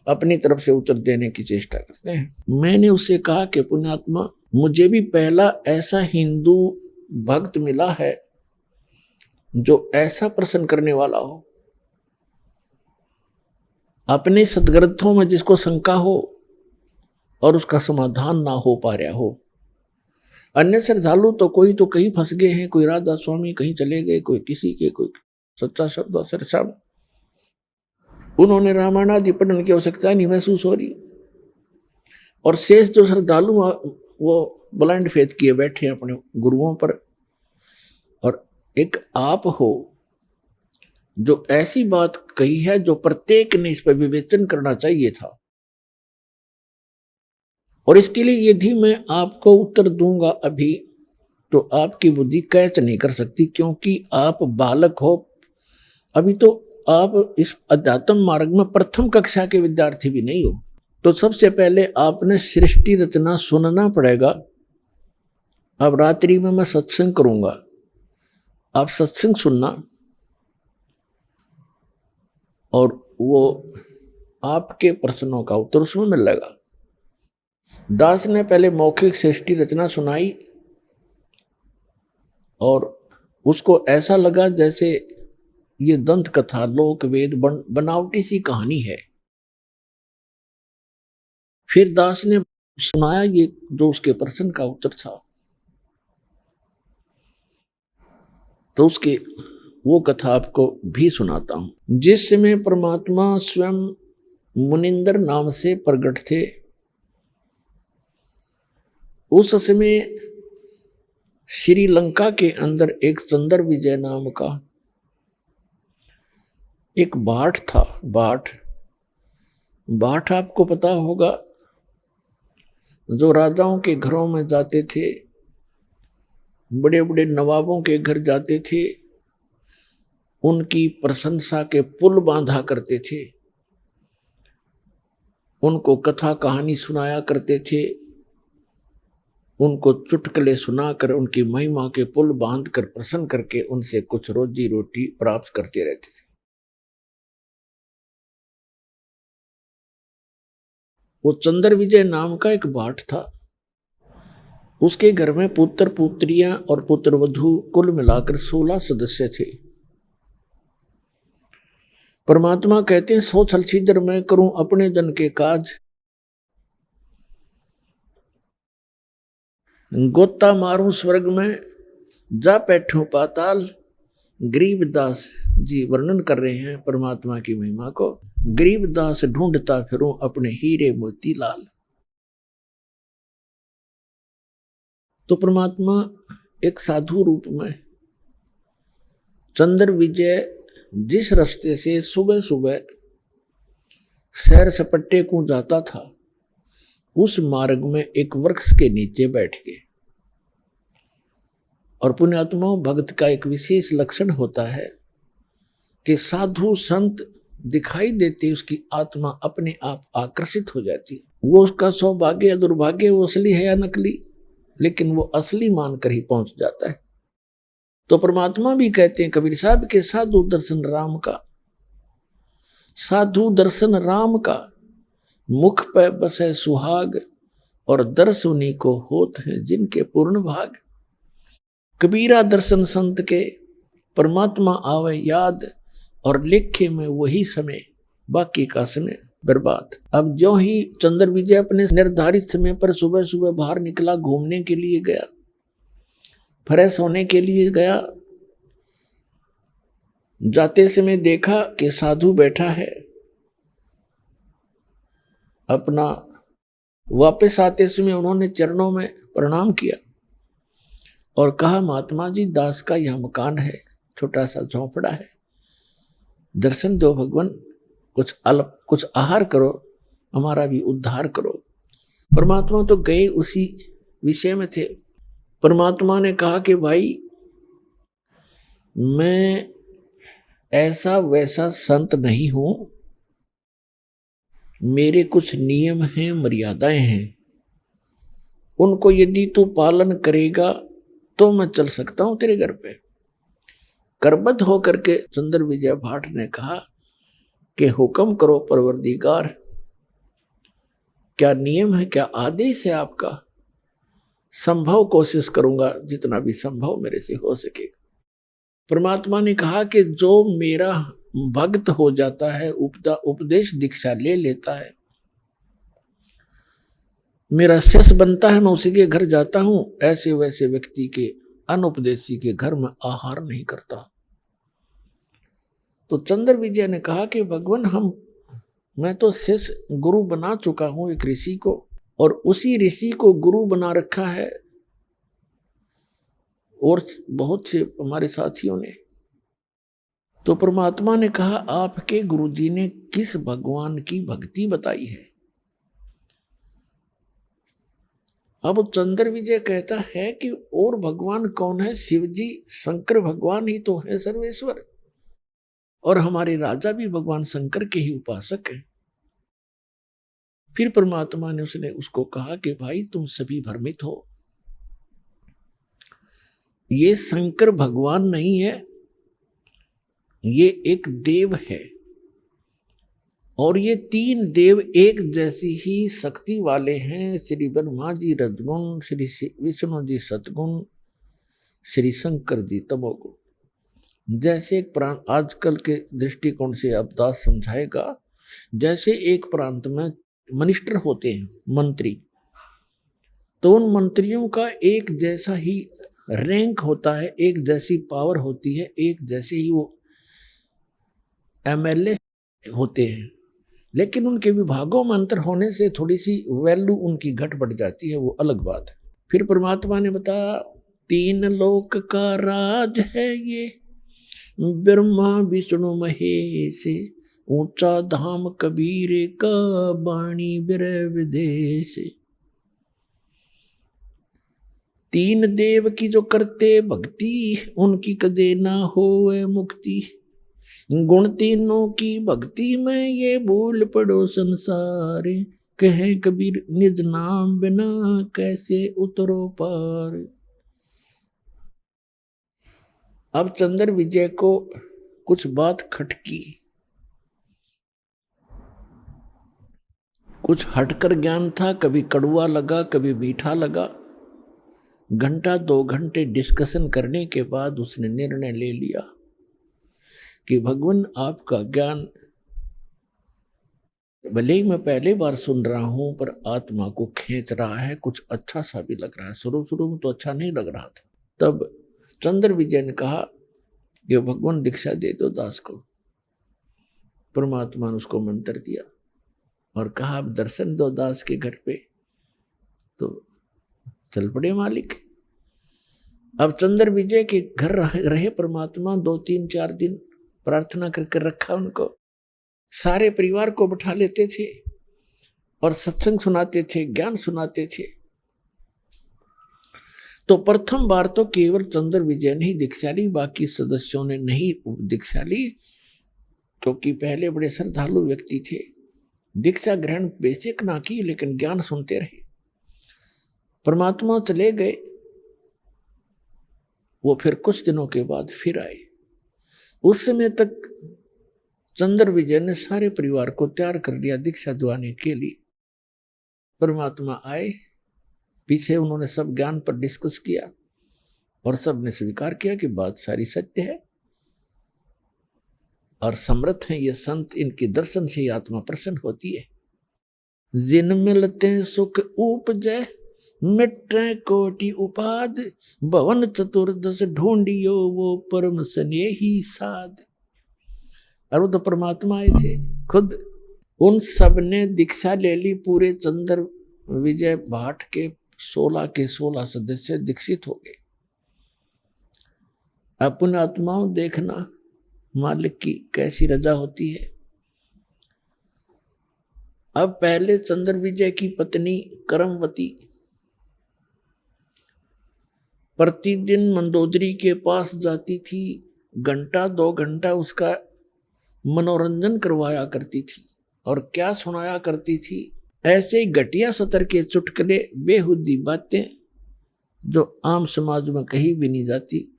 अपनी तरफ से उत्तर देने की चेष्टा करते हैं। मैंने उससे कहा कि पुण्यात्मा, मुझे भी पहला ऐसा हिंदू भक्त मिला है जो ऐसा प्रश्न करने वाला हो, अपने सदग्रंथों में जिसको शंका हो और उसका समाधान ना हो पा रहा हो। अन्य श्रद्धालु तो कोई तो कहीं फंस गए हैं, कोई राधा स्वामी कहीं चले गए, कोई किसी के, कोई सच्चा शब्द सर साहब, उन्होंने रामायण आदि पढ़ने की आवश्यकता नहीं महसूस हो रही। और शेष जो श्रद्धालु वो ब्लाइंड फेथ किए बैठे हैं अपने गुरुओं पर। और एक आप हो जो ऐसी बात कही है जो प्रत्येक ने इस पर विवेचन करना चाहिए था। और इसके लिए यदि मैं आपको उत्तर दूंगा अभी, तो आपकी बुद्धि कैच नहीं कर सकती, क्योंकि आप बालक हो। अभी तो आप इस अध्यात्म मार्ग में प्रथम कक्षा के विद्यार्थी भी नहीं हो। तो सबसे पहले आपने सृष्टि रचना सुनना पड़ेगा। अब रात्रि में मैं सत्संग करूंगा, आप सत्संग सुनना, और वो आपके प्रश्नों का उत्तर उसमें मिलेगा। दास ने पहले मौखिक सृष्टि रचना सुनाई और उसको ऐसा लगा जैसे ये दंत कथा, लोक वेद बनावटी सी कहानी है। फिर दास ने सुनाया ये जो उसके प्रश्न का उत्तर था, तो उसके वो कथा आपको भी सुनाता हूं। जिस समय परमात्मा स्वयं मुनिंदर नाम से प्रकट थे, उस समय श्रीलंका के अंदर एक चंद्र विजय नाम का एक भाट था। भाट आपको पता होगा, जो राजाओं के घरों में जाते थे, बड़े बड़े नवाबों के घर जाते थे, उनकी प्रशंसा के पुल बांधा करते थे, उनको कथा कहानी सुनाया करते थे, उनको चुटकुले सुनाकर उनकी महिमा के पुल बांधकर प्रसन्न करके उनसे कुछ रोजी रोटी प्राप्त करते रहते थे। वो चंद्र विजय नाम का एक भाट था। उसके घर में पुत्र पुत्रियां और पुत्र वधू कुल मिलाकर 16 सदस्य थे। परमात्मा कहते हैं, 100 छलछीदर मैं करूं अपने जन के काज, गोता मारूं स्वर्ग में, जा बैठूं पाताल। गरीबदास जी वर्णन कर रहे हैं परमात्मा की महिमा को। गरीबदास ढूंढता फिरूं अपने हीरे मोती लाल। तो परमात्मा एक साधु रूप में चंद्र विजय जिस रास्ते से सुबह सुबह सैर सपट्टे को जाता था, उस मार्ग में एक वृक्ष के नीचे बैठ गए। और पुण्यात्माओं, भक्त का एक विशेष लक्षण होता है कि साधु संत दिखाई देते उसकी आत्मा अपने आप आकर्षित हो जाती है। वो उसका सौभाग्य या दुर्भाग्य, वो असली है या नकली, लेकिन वो असली मानकर ही पहुंच जाता है। तो परमात्मा भी कहते हैं कबीर साहब के साधु दर्शन राम का, साधु दर्शन राम का, मुख पे बसे सुहाग, और दर्श उन्हीं को होत हैं जिनके पूर्ण भाग। कबीरा दर्शन संत के, परमात्मा आवे याद, और लेखे में वही समय, बाकी का समय बर्बाद। अब जो ही चंद्र विजय अपने निर्धारित समय पर सुबह सुबह बाहर निकला, घूमने के लिए गया, फ्रेश होने के लिए गया, जाते समय देखा कि साधु बैठा है। अपना वापस आते समय उन्होंने चरणों में प्रणाम किया और कहा, महात्मा जी, दास का यह मकान है, छोटा सा झोंपड़ा है, दर्शन दो भगवान, कुछ आहार करो, हमारा भी उद्धार करो। परमात्मा तो गए उसी विषय में थे। परमात्मा ने कहा कि भाई, मैं ऐसा वैसा संत नहीं हूं, मेरे कुछ नियम हैं, मर्यादाएं हैं, उनको यदि तू पालन करेगा तो मैं चल सकता हूं तेरे घर पे। करबद्ध होकर के चंद्र विजय भाट ने कहा कि हुक्म करो परवरदिगार, क्या नियम है, क्या आदेश है आपका? संभव कोशिश करूंगा, जितना भी संभव मेरे से हो सकेगा। परमात्मा ने कहा कि जो मेरा भक्त हो जाता है, उपदेश दीक्षा ले लेता है, मेरा शिष्य बनता है, मैं उसी के घर जाता हूं, ऐसे वैसे व्यक्ति के, अनुपदेशी के घर में आहार नहीं करता। तो चंद्र विजय ने कहा कि भगवान, मैं तो शिष्य गुरु बना चुका हूं एक ऋषि को, और उसी ऋषि को गुरु बना रखा है और बहुत से हमारे साथियों ने। तो परमात्मा ने कहा, आपके गुरुजी ने किस भगवान की भक्ति बताई है? अब चंद्र विजय कहता है कि और भगवान कौन है? शिव जी, शंकर भगवान ही तो है सर्वेश्वर, और हमारे राजा भी भगवान शंकर के ही उपासक हैं। फिर परमात्मा ने उसको कहा कि भाई, तुम सभी भ्रमित हो, ये शंकर भगवान नहीं है, ये एक देव है, और ये तीन देव एक जैसी ही शक्ति वाले हैं। श्री ब्रह्मा जी रजगुण, श्री विष्णु जी सतगुण, श्री शंकर जी तमोगुण। जैसे एक प्रांत, आजकल के दृष्टिकोण से अब दास समझाएगा, जैसे एक प्रांत में मिनिस्टर होते हैं, मंत्री, तो उन मंत्रियों का एक जैसा ही रैंक होता है, एक जैसी पावर होती है, एक जैसे ही वो एमएलए होते हैं, लेकिन उनके विभागों में अंतर होने से थोड़ी सी वैल्यू उनकी घट बढ़ जाती है, वो अलग बात है। फिर परमात्मा ने बताया, तीन लोक का राज है ये, ब्रह्मा विष्णु महेश, ऊंचा धाम कबीर का, बाणी बिरह विदेश। तीन देव की जो करते भक्ति, उनकी कदे ना होए मुक्ति। गुण तीनों की भक्ति में ये भूल पड़ो संसार, कहे कबीर निज नाम बिना कैसे उतरो पार। अब चंद्र विजय को कुछ बात खटकी, कुछ हटकर ज्ञान था, कभी कड़वा लगा, कभी मीठा लगा। घंटा 2 घंटे डिस्कशन करने के बाद उसने निर्णय ले लिया कि भगवान, आपका ज्ञान भले ही मैं पहली बार सुन रहा हूं, पर आत्मा को खींच रहा है, कुछ अच्छा सा भी लग रहा है। शुरू शुरू में तो अच्छा नहीं लग रहा था। तब चंद्र विजय ने कहा कि भगवान दीक्षा दे दो दास को। परमात्मा ने उसको मंत्र दिया और कहा, आप दर्शन दो दास के घर पे। तो चल पड़े मालिक, अब चंद्र विजय के घर रहे परमात्मा 2-3-4 दिन, प्रार्थना करके रखा उनको। सारे परिवार को बिठा लेते थे और सत्संग सुनाते थे, ज्ञान सुनाते थे। तो प्रथम बार तो केवल चंद्र विजय ने ही दीक्षा ली, बाकी सदस्यों ने नहीं दीक्षा ली, क्योंकि पहले बड़े श्रद्धालु व्यक्ति थे। दीक्षा ग्रहण बेशक ना की, लेकिन ज्ञान सुनते रहे। परमात्मा चले गए, वो फिर कुछ दिनों के बाद फिर आए। उस समय तक चंद्र विजय ने सारे परिवार को तैयार कर दिया दीक्षा दिवाने के लिए। परमात्मा आए, पीछे उन्होंने सब ज्ञान पर डिस्कस किया और सब ने स्वीकार किया कि बात सारी सत्य है और समर्थ हैं ये संत, इनके दर्शन से ही आत्मा प्रसन्न होती है। जिन मिलते सुख उपजय, मिटे कोटि उपाद, भवन चतुर्दश ढूंढियो वो परम स्नेही साध। और वो तो परमात्मा आए थे खुद। उन सब ने दीक्षा ले ली। पूरे चंद्र विजय भाट के 16 के 16 सदस्य दीक्षित हो गए। अपने आत्माओं देखना मालिक की कैसी रजा होती है। अब पहले चंद्र विजय की पत्नी करमवती प्रतिदिन मंदोदरी के पास जाती थी, 1-2 घंटा उसका मनोरंजन करवाया करती थी। और क्या सुनाया करती थी? ऐसे ही घटिया सतर के चुटकुले, बेहुदी बातें जो आम समाज में कहीं भी नहीं जाती।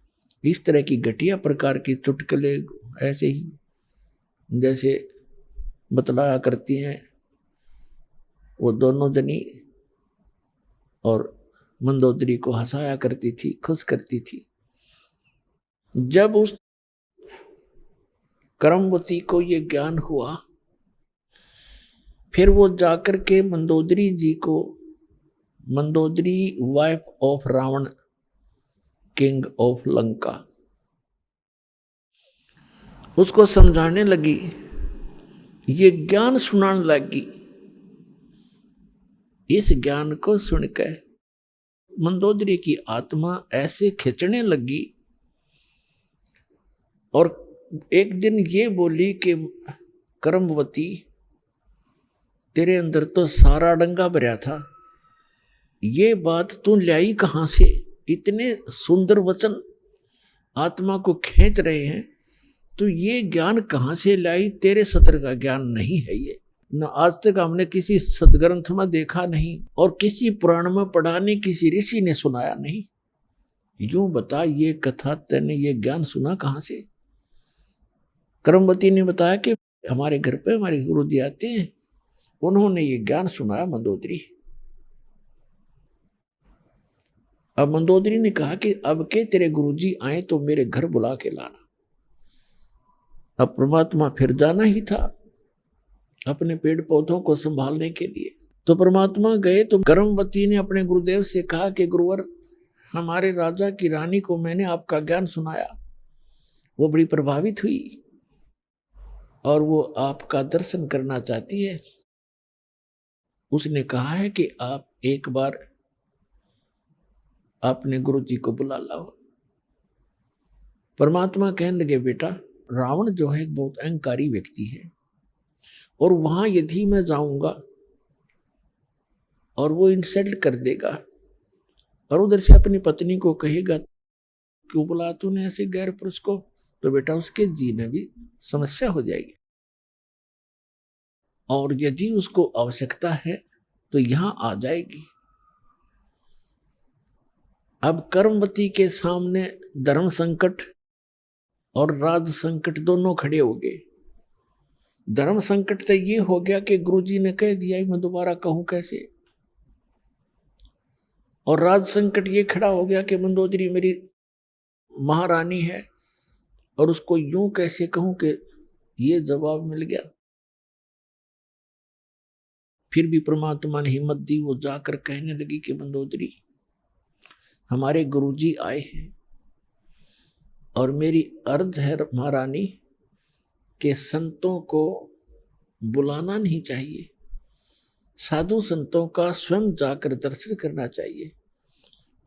इस तरह की घटिया प्रकार के चुटकुले ऐसे ही जैसे बतलाया करती हैं वो दोनों जनी, और मंदोदरी को हंसाया करती थी, खुश करती थी। जब उस करमवती को ये ज्ञान हुआ, फिर वो जाकर के मंदोदरी जी को, Mandodari wife of Ravan, king of Lanka, उसको समझाने लगी, ये ज्ञान सुनाने लगी। इस ज्ञान को सुनकर मंदोदरी की आत्मा ऐसे खिंचने लगी और एक दिन ये बोली कि करमवती, तेरे अंदर तो सारा डंगा भरा था, ये बात तू लाई कहाँ से? इतने सुंदर वचन आत्मा को खींच रहे हैं, तो ये ज्ञान कहाँ से लाई? तेरे सत्र का ज्ञान नहीं है ये। न आज तक हमने किसी सदग्रंथ में देखा नहीं और किसी पुराण में पढ़ा नहीं, किसी ऋषि ने सुनाया नहीं। यूं बता, ये कथा तैने ये ज्ञान सुना कहाँ से? करमवती ने बताया कि हमारे घर पे हमारे गुरु जी आते हैं, उन्होंने ये ज्ञान सुनाया मंदोदरी। अब मंदोदरी ने कहा कि अब के तेरे गुरुजी आए तो मेरे घर बुला के लाना। अब परमात्मा फिर जाना ही था अपने पेड़ पौधों को संभालने के लिए। तो परमात्मा गए तो करमवती ने अपने गुरुदेव से कहा कि गुरुवर, हमारे राजा की रानी को मैंने आपका ज्ञान सुनाया, वो बड़ी प्रभावित हुई और वो आपका दर्शन करना चाहती है। उसने कहा है कि आप एक बार अपने गुरु जी को बुला लाओ। परमात्मा कहने लगे, बेटा, रावण जो है एक बहुत अहंकारी व्यक्ति है और वहां यदि मैं जाऊंगा और वो इंसल्ट कर देगा और उधर से अपनी पत्नी को कहेगा क्यों बुला तूने ऐसे गैर पुरुष को, तो बेटा उसके जीने भी समस्या हो जाएगी। और यदि उसको आवश्यकता है तो यहां आ जाएगी। अब करमवती के सामने धर्म संकट और राज संकट दोनों खड़े हो गए। धर्म संकट तो ये हो गया कि गुरुजी ने कह दिया, मैं दोबारा कहूं कैसे। और राज संकट ये खड़ा हो गया कि मंदोदरी मेरी महारानी है और उसको यूं कैसे कहूं कि ये जवाब मिल गया। फिर भी परमात्मा ने हिम्मत दी, वो जाकर कहने लगी कि मंदोदरी, हमारे गुरुजी आए हैं और मेरी अर्ज है महारानी कि संतों को बुलाना नहीं चाहिए, साधु संतों का स्वयं जाकर दर्शन करना चाहिए।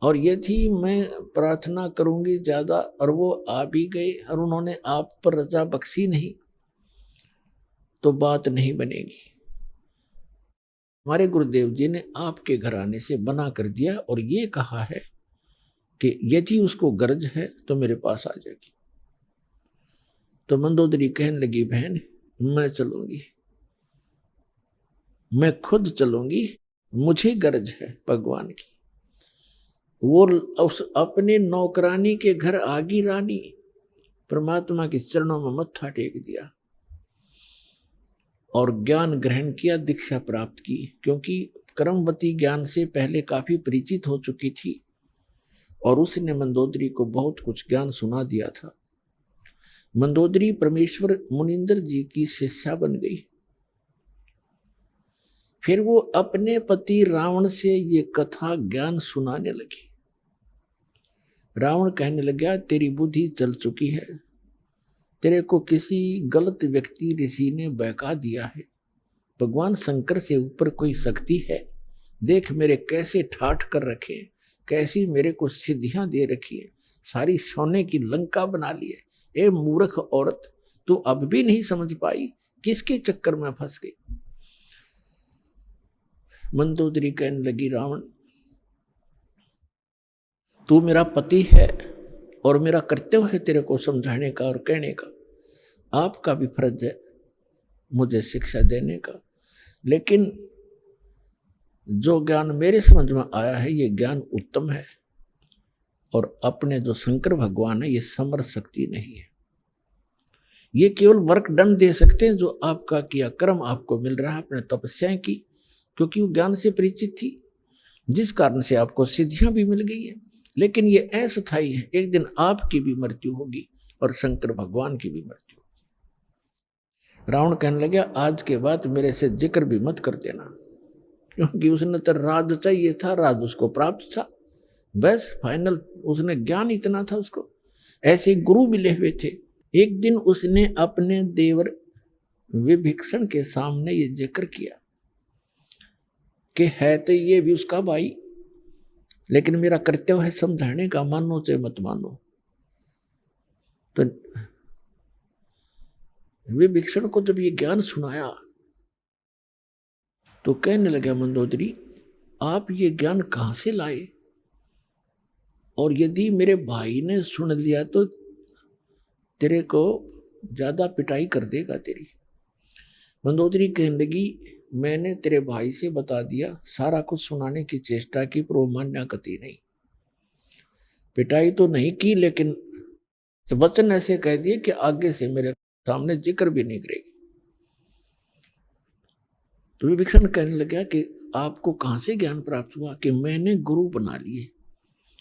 और ये थी मैं प्रार्थना करूंगी ज्यादा, और वो आ भी गए और उन्होंने आप पर रजा बख्शी नहीं, तो बात नहीं बनेगी। हमारे गुरुदेव जी ने आपके घराने से बना कर दिया और ये कहा है कि यदि उसको गरज है तो मेरे पास आ जाएगी। तो मंदोदरी कहने लगी, बहन मैं चलूंगी, मैं खुद चलूंगी, मुझे गरज है भगवान की। वो उस अपने नौकरानी के घर आगी रानी, परमात्मा के चरणों में मत्था टेक दिया और ज्ञान ग्रहण किया, दीक्षा प्राप्त की। क्योंकि कर्मवती ज्ञान से पहले काफी परिचित हो चुकी थी और उसने मंदोदरी को बहुत कुछ ज्ञान सुना दिया था। मंदोदरी परमेश्वर मुनिंदर जी की शिष्या बन गई। फिर वो अपने पति रावण से ये कथा ज्ञान सुनाने लगी। रावण कहने लगा, तेरी बुद्धि चल चुकी है, तेरे को किसी गलत व्यक्ति ऋषि ने बहका दिया है। भगवान शंकर से ऊपर कोई शक्ति है, देख मेरे कैसे ठाठ कर रखे, कैसी मेरे को सिद्धियां दे रखी है, सारी सोने की लंका बना ली है। ए मूर्ख औरत, तू अब भी नहीं समझ पाई, किसके चक्कर में फंस गई। मंदोदरी कहने लगी, रावण तू मेरा पति है और मेरा कर्तव्य है तेरे को समझाने का और कहने का, आपका भी फर्ज है मुझे शिक्षा देने का। लेकिन जो ज्ञान मेरे समझ में आया है ये ज्ञान उत्तम है, और अपने जो शंकर भगवान है ये समर शक्ति नहीं है। ये केवल वर्क डन दे सकते हैं, जो आपका किया कर्म आपको मिल रहा है अपने तपस्याएं की, क्योंकि वो ज्ञान से परिचित थी, जिस कारण से आपको सिद्धियां भी मिल गई है। लेकिन ये अस्थायी है, एक दिन आपकी भी मृत्यु होगी और शंकर भगवान की भी मृत्यु होगी। रावण कहने लगा, आज के बाद मेरे से जिक्र भी मत कर देना, क्योंकि उसने तो राज चाहिए था, राज उसको प्राप्त था, बस फाइनल उसने ज्ञान इतना था उसको। ऐसे गुरु मिले हुए थे। एक दिन उसने अपने देवर विभीषण के सामने ये जिक्र किया कि है तो ये भी उसका भाई, लेकिन मेरा कर्तव्य है समझाने का, मानो चाहे मत मानो। तो विभीषण को जब ये ज्ञान सुनाया तो कहने लगा, मंदोदरी आप ये ज्ञान कहां से लाए, और यदि मेरे भाई ने सुन लिया तो तेरे को ज्यादा पिटाई कर देगा तेरी। मंदोदरी कहने लगी, मैंने तेरे भाई से बता दिया, सारा कुछ सुनाने की चेष्टा की, पर वो मान्या गति नहीं। पिटाई तो नहीं की, लेकिन वचन ऐसे कह दिए कि आगे से मेरे सामने जिक्र भी नहीं करेगी। तो विभीषण कहने लगा कि आपको कहां से ज्ञान प्राप्त हुआ, कि मैंने गुरु बना लिए।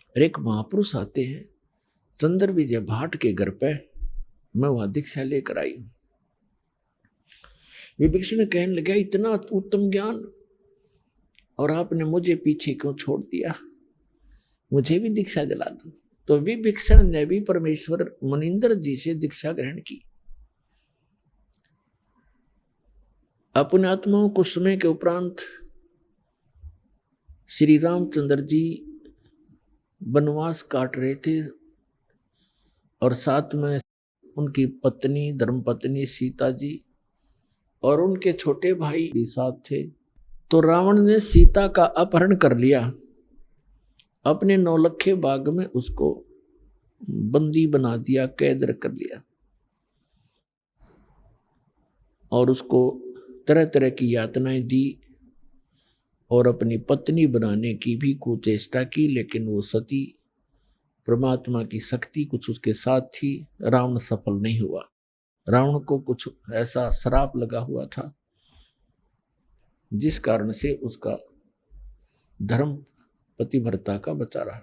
और एक महापुरुष आते हैं चंद्र विजय भाट के घर पे, मैं वहां दीक्षा लेकर आई हूं। विभीषण कहने लगा, इतना उत्तम ज्ञान और आपने मुझे पीछे क्यों छोड़ दिया, मुझे भी दीक्षा दिला दो। तो विभीषण ने भी परमेश्वर मुनिंदर जी से दीक्षा ग्रहण की। अपने आत्माओं कुछ समय के उपरांत श्री रामचंद्र जी वनवास काट रहे थे और साथ में उनकी पत्नी धर्मपत्नी सीता जी और उनके छोटे भाई भी साथ थे। तो रावण ने सीता का अपहरण कर लिया, अपने नौलखे बाग में उसको बंदी बना दिया, कैद कर लिया, और उसको तरह तरह की यातनाएं दी और अपनी पत्नी बनाने की भी कुचेष्टा की। लेकिन वो सती परमात्मा की शक्ति कुछ उसके साथ थी, रावण सफल नहीं हुआ। रावण को कुछ ऐसा श्राप लगा हुआ था जिस कारण से उसका धर्म पतिव्रता का बचा रहा।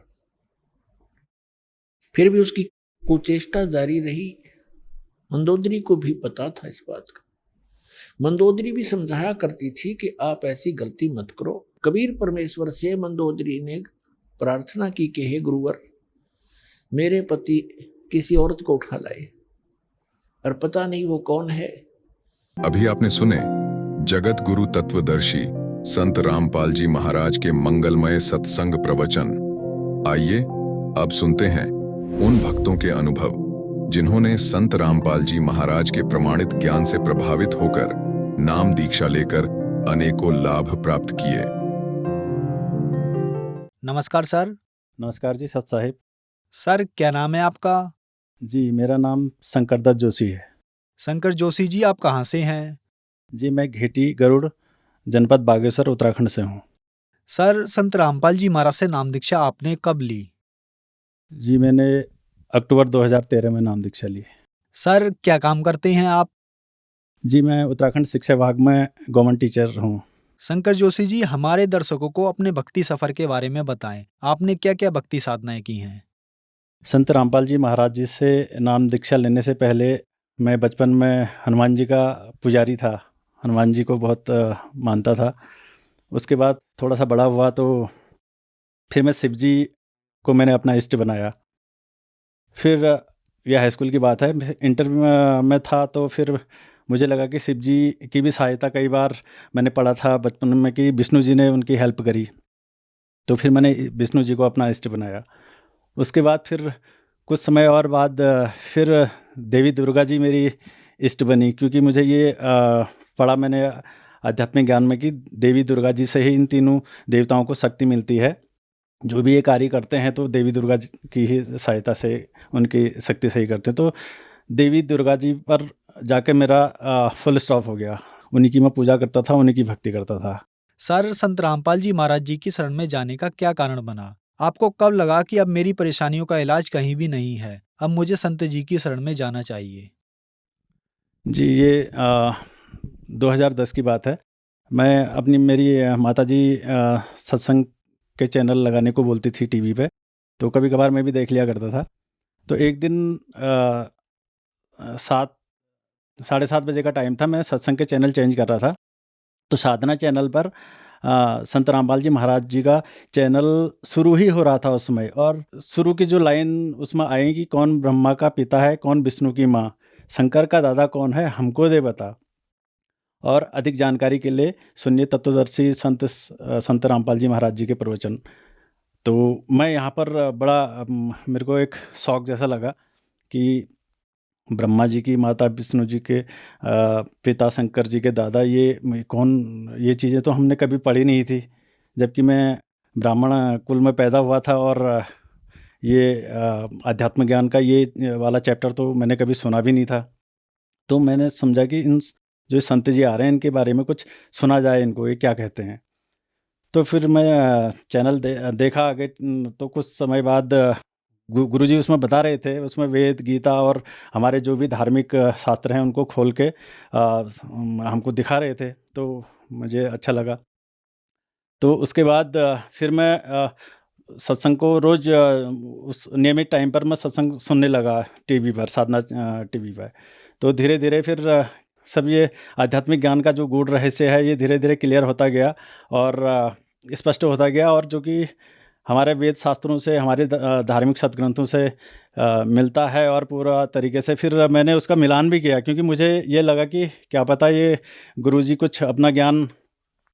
फिर भी उसकी कुचेष्टा जारी रही। मंदोदरी को भी पता था इस बात का। मंदोदरी भी समझाया करती थी कि आप ऐसी गलती मत करो। कबीर परमेश्वर से मंदोदरी ने प्रार्थना की कि हे गुरुवर, मेरे पति किसी औरत को उठा लाए और पता नहीं वो कौन है। अभी आपने सुने जगत गुरु तत्वदर्शी संत रामपाल जी महाराज के मंगलमय सत्संग प्रवचन। आइए अब सुनते हैं उन भक्तों के अनुभव जिन्होंने संत रामपाल जी महाराज के प्रमाणित ज्ञान से प्रभावित होकर नाम दीक्षा लेकर अनेकों लाभ प्राप्त किए। नमस्कार सर। नमस्कार जी, सत साहिब। सर क्या नाम है आपका? जी, मेरा नाम शंकर दत्त जोशी है। शंकर जोशी जी, आप कहाँ से हैं? जी, मैं घेटी गरुड़, जनपद बागेश्वर, उत्तराखंड से हूँ। सर संत रामपाल जी महाराज से नाम दीक्षा आपने कब ली? जी, मैंने अक्टूबर 2013 में नाम दीक्षा ली। सर क्या काम करते हैं आप? जी, मैं उत्तराखंड शिक्षा विभाग में गवर्नमेंट टीचर हूँ। शंकर जोशी जी, हमारे दर्शकों को अपने भक्ति सफर के बारे में बताएं। आपने क्या क्या भक्ति साधनाएं की हैं? संत रामपाल जी महाराज जी से नाम दीक्षा लेने से पहले मैं बचपन में हनुमान जी का पुजारी था। हनुमान जी को बहुत मानता था। उसके बाद थोड़ा सा बड़ा हुआ तो फिर मैं शिव जी को मैंने अपना इष्ट बनाया। फिर यह हाई स्कूल की बात है, इंटर में था तो फिर मुझे लगा कि शिव जी की भी सहायता, कई बार मैंने पढ़ा था बचपन में कि विष्णु जी ने उनकी हेल्प करी, तो फिर मैंने विष्णु जी को अपना इष्ट बनाया। उसके बाद फिर कुछ समय और बाद फिर देवी दुर्गा जी मेरी इष्ट बनी, क्योंकि मुझे ये पढ़ा मैंने आध्यात्मिक ज्ञान में कि देवी दुर्गा जी से ही इन तीनों देवताओं को शक्ति मिलती है। जो भी ये कार्य करते हैं तो देवी दुर्गा जी की ही सहायता से, उनकी शक्ति से ही करते हैं। तो देवी दुर्गा जी पर जाके मेरा फुल स्टॉप हो गया। उन्हीं की मैं पूजा करता था, उन्हीं की भक्ति करता था। सर संत रामपाल जी महाराज जी की शरण में जाने का क्या कारण बना? आपको कब लगा कि अब मेरी परेशानियों का इलाज कहीं भी नहीं है, अब मुझे संत जी की शरण में जाना चाहिए? जी, ये 2010 की बात है। मैं मेरी माता जी सत्संग के चैनल लगाने को बोलती थी टीवी पे, तो कभी कभार मैं भी देख लिया करता था। तो एक दिन 7-7:30 बजे का टाइम था, मैं सत्संग के चैनल चेंज कर रहा था। तो साधना चैनल पर संत रामपाल जी महाराज जी का चैनल शुरू ही हो रहा था उस समय, और शुरू की जो लाइन उसमें आई कि कौन ब्रह्मा का पिता है, कौन विष्णु की माँ, शंकर का दादा कौन है, हमको दे बता। और अधिक जानकारी के लिए सुनिए तत्वदर्शी संत रामपाल जी महाराज जी के प्रवचन। तो मैं यहाँ पर बड़ा मेरे को एक शौक जैसा लगा कि ब्रह्मा जी की माता, विष्णु जी के पिता, शंकर जी के दादा, ये कौन, ये चीज़ें तो हमने कभी पढ़ी नहीं थी, जबकि मैं ब्राह्मण कुल में पैदा हुआ था और ये आध्यात्म ज्ञान का ये वाला चैप्टर तो मैंने कभी सुना भी नहीं था। तो मैंने समझा कि इन जो संत जी आ रहे हैं इनके बारे में कुछ सुना जाए, इनको ये क्या कहते हैं। तो फिर मैं चैनल देखा आगे, तो कुछ समय बाद गुरुजी उसमें बता रहे थे, उसमें वेद, गीता और हमारे जो भी धार्मिक शास्त्र हैं उनको खोल के हमको दिखा रहे थे, तो मुझे अच्छा लगा। तो उसके बाद फिर मैं सत्संग को रोज़ उस नियमित टाइम पर मैं सत्संग सुनने लगा टीवी पर, साधना टीवी पर। तो धीरे धीरे फिर सब ये आध्यात्मिक ज्ञान का जो गूढ़ रहस्य है ये धीरे धीरे क्लियर होता गया और स्पष्ट होता गया, और जो कि हमारे वेद शास्त्रों से, हमारे धार्मिक सदग्रंथों से मिलता है और पूरा तरीके से फिर मैंने उसका मिलान भी किया, क्योंकि मुझे ये लगा कि क्या पता ये गुरुजी कुछ अपना ज्ञान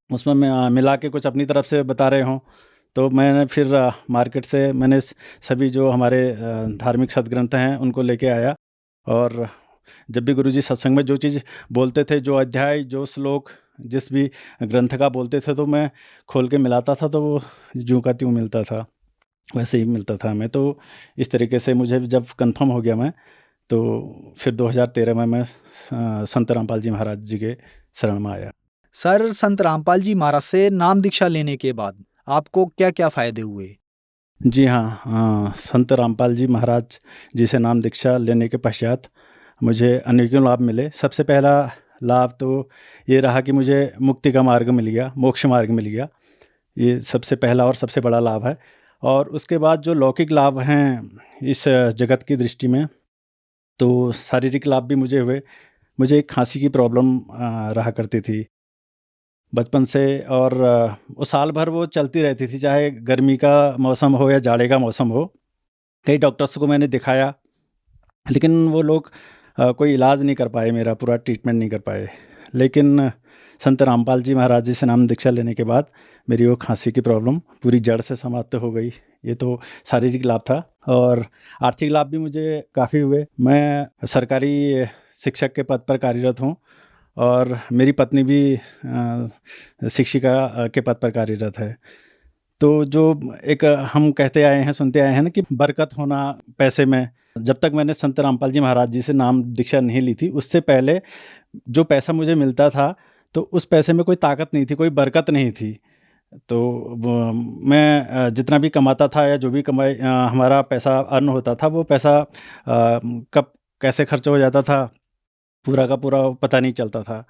उसमें मिला के कुछ अपनी तरफ से बता रहे हों। तो मैंने फिर मार्केट से मैंने सभी जो हमारे धार्मिक सदग्रंथ हैं उनको लेके आया, और जब भी गुरुजी सत्संग में जो चीज़ बोलते थे, जो अध्याय, जो श्लोक, जिस भी ग्रंथ का बोलते थे, तो मैं खोल के मिलाता था, तो वो ज्यों का त्यों मिलता था, वैसे ही मिलता था हमें। तो इस तरीके से मुझे जब कंफर्म हो गया मैं, तो फिर 2013 में मैं संत रामपाल जी महाराज जी के शरण में आया। सर संत रामपाल जी महाराज से नाम दीक्षा लेने के बाद आपको क्या क्या फ़ायदे हुए? जी हाँ, संत रामपाल जी महाराज जी से नाम दीक्षा लेने के पश्चात मुझे अनेकों लाभ मिले। सबसे पहला लाभ तो ये रहा कि मुझे मुक्ति का मार्ग मिल गया, मोक्ष मार्ग मिल गया। ये सबसे पहला और सबसे बड़ा लाभ है। और उसके बाद जो लौकिक लाभ हैं इस जगत की दृष्टि में, तो शारीरिक लाभ भी मुझे हुए। मुझे एक खांसी की प्रॉब्लम रहा करती थी बचपन से, और वो साल भर वो चलती रहती थी, चाहे गर्मी का मौसम हो या जाड़े का मौसम हो। कई डॉक्टर्स को मैंने दिखाया, लेकिन वो लोग कोई इलाज नहीं कर पाए, मेरा पूरा ट्रीटमेंट नहीं कर पाए। लेकिन संत रामपाल जी महाराज जी से नाम दीक्षा लेने के बाद मेरी वो खांसी की प्रॉब्लम पूरी जड़ से समाप्त हो गई। ये तो शारीरिक लाभ था, और आर्थिक लाभ भी मुझे काफ़ी हुए। मैं सरकारी शिक्षक के पद पर कार्यरत हूँ, और मेरी पत्नी भी शिक्षिका के पद पर कार्यरत है। तो जो एक हम कहते आए हैं, सुनते आए हैं ना कि बरकत होना पैसे में, जब तक मैंने संत रामपाल जी महाराज जी से नाम दीक्षा नहीं ली थी, उससे पहले जो पैसा मुझे मिलता था तो उस पैसे में कोई ताकत नहीं थी, कोई बरकत नहीं थी। तो मैं जितना भी कमाता था या जो भी कमाई हमारा पैसा अर्न होता था, वो पैसा कब कैसे खर्च हो जाता था पूरा का पूरा पता नहीं चलता था।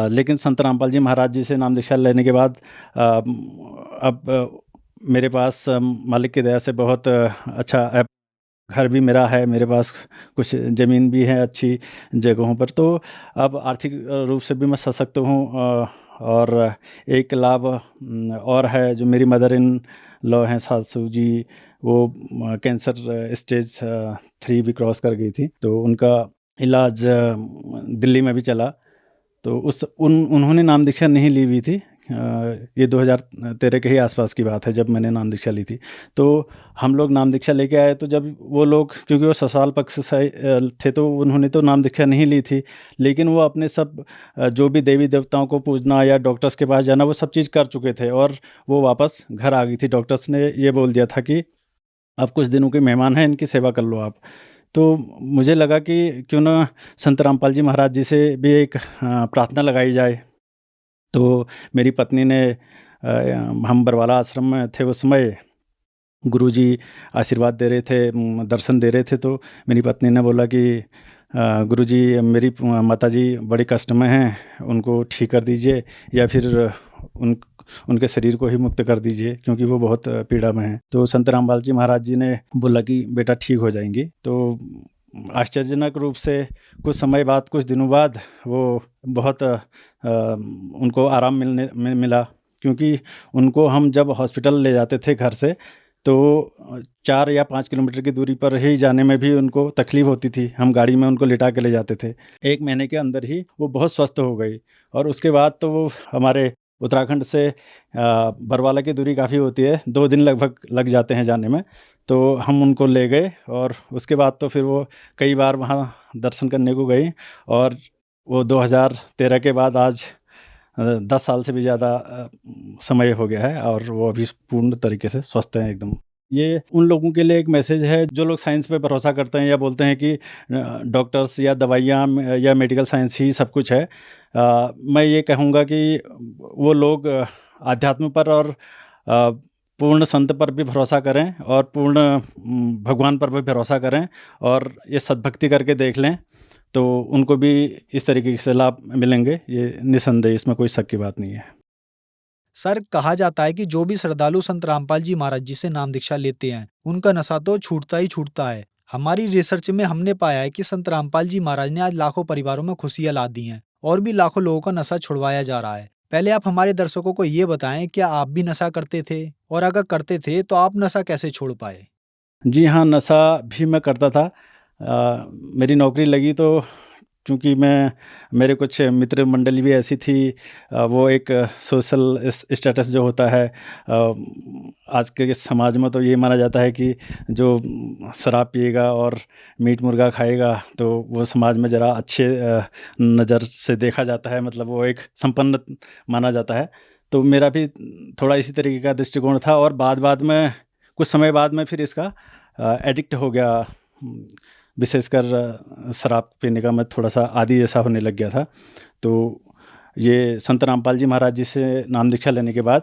लेकिन संत रामपाल जी महाराज जी से नाम दीक्षा लेने के बाद अब मेरे पास मालिक की दया से बहुत अच्छा घर भी मेरा है, मेरे पास कुछ ज़मीन भी है अच्छी जगहों पर। तो अब आर्थिक रूप से भी मैं सशक्त हूँ। और एक लाभ और है, जो मेरी मदर इन लॉ हैं सासू जी, वो कैंसर स्टेज 3 भी क्रॉस कर गई थी, तो उनका इलाज दिल्ली में भी चला। तो उन्होंने नाम दीक्षा नहीं ली हुई थी। ये 2013 के ही आसपास की बात है जब मैंने नाम दीक्षा ली थी। तो हम लोग नाम दीक्षा लेके आए, तो जब वो लोग, क्योंकि वो ससुराल पक्ष से थे, तो उन्होंने तो नाम दीक्षा नहीं ली थी, लेकिन वो अपने सब जो भी देवी देवताओं को पूजना या डॉक्टर्स के पास जाना, वो सब चीज़ कर चुके थे, और वो वापस घर आ गई थी। डॉक्टर्स ने ये बोल दिया था कि अब कुछ दिनों के मेहमान हैं, इनकी सेवा कर लो आप। तो मुझे लगा कि क्यों ना संत रामपाल जी महाराज जी से भी एक प्रार्थना लगाई जाए। तो मेरी पत्नी ने हम बरवाला आश्रम में थे उस समय, गुरुजी आशीर्वाद दे रहे थे, दर्शन दे रहे थे, तो मेरी पत्नी ने बोला कि गुरुजी, मेरी माताजी बड़े कष्ट में हैं, उनको ठीक कर दीजिए, या फिर उनके शरीर को ही मुक्त कर दीजिए, क्योंकि वो बहुत पीड़ा में हैं। तो संत रामपाल जी महाराज जी ने बोला कि बेटा ठीक हो जाएंगी। तो आश्चर्यजनक रूप से कुछ समय बाद, कुछ दिनों बाद, वो बहुत उनको आराम मिला, क्योंकि उनको हम जब हॉस्पिटल ले जाते थे घर से, तो 4 या 5 किलोमीटर की दूरी पर ही जाने में भी उनको तकलीफ़ होती थी। हम गाड़ी में उनको लिटा के ले जाते थे। 1 महीने के अंदर ही वो बहुत स्वस्थ हो गई, और उसके बाद तो वो हमारे उत्तराखंड से बरवाला की दूरी काफ़ी होती है, 2 दिन लगभग लग जाते हैं जाने में। तो हम उनको ले गए, और उसके बाद तो फिर वो कई बार वहाँ दर्शन करने को गई, और वो 2013 के बाद आज 10 साल से भी ज़्यादा समय हो गया है, और वो अभी पूर्ण तरीके से स्वस्थ हैं एकदम। ये उन लोगों के लिए एक मैसेज है जो लोग साइंस पे भरोसा करते हैं, या बोलते हैं कि डॉक्टर्स या दवाइयाँ या मेडिकल साइंस ही सब कुछ है। मैं ये कहूँगा कि वो लोग आध्यात्म पर और पूर्ण संत पर भी भरोसा करें, और पूर्ण भगवान पर भी भरोसा करें, और ये सद्भक्ति करके देख लें, तो उनको भी इस तरीके से लाभ मिलेंगे। ये निसंदेह, इसमें कोई शक की बात नहीं है। सर, कहा जाता है कि जो भी श्रद्धालु संत रामपाल जी महाराज जी से नाम दीक्षा लेते हैं, उनका नशा तो छूटता ही छूटता है। हमारी रिसर्च में हमने पाया है कि संत रामपाल जी महाराज ने आज लाखों परिवारों में खुशियां ला दी हैं, और भी लाखों लोगों का नशा छुड़वाया जा रहा है। पहले आप हमारे दर्शकों को ये बताएं, क्या आप भी नशा करते थे, और अगर करते थे तो आप नशा कैसे छोड़ पाए? जी हाँ, नशा भी मैं करता था। मेरी नौकरी लगी तो चूँकि मेरे कुछ मित्र मंडली भी ऐसी थी, वो एक सोशल स्टेटस जो होता है आज के समाज में, तो ये माना जाता है कि जो शराब पिएगा और मीट मुर्गा खाएगा तो वो समाज में ज़रा अच्छे नज़र से देखा जाता है, मतलब वो एक संपन्न माना जाता है। तो मेरा भी थोड़ा इसी तरीके का दृष्टिकोण था, और बाद में कुछ समय बाद में फिर इसका एडिक्ट हो गया। विशेषकर शराब पीने का मैं थोड़ा सा आदी जैसा होने लग गया था। तो ये संत रामपाल जी महाराज जी से नाम दीक्षा लेने के बाद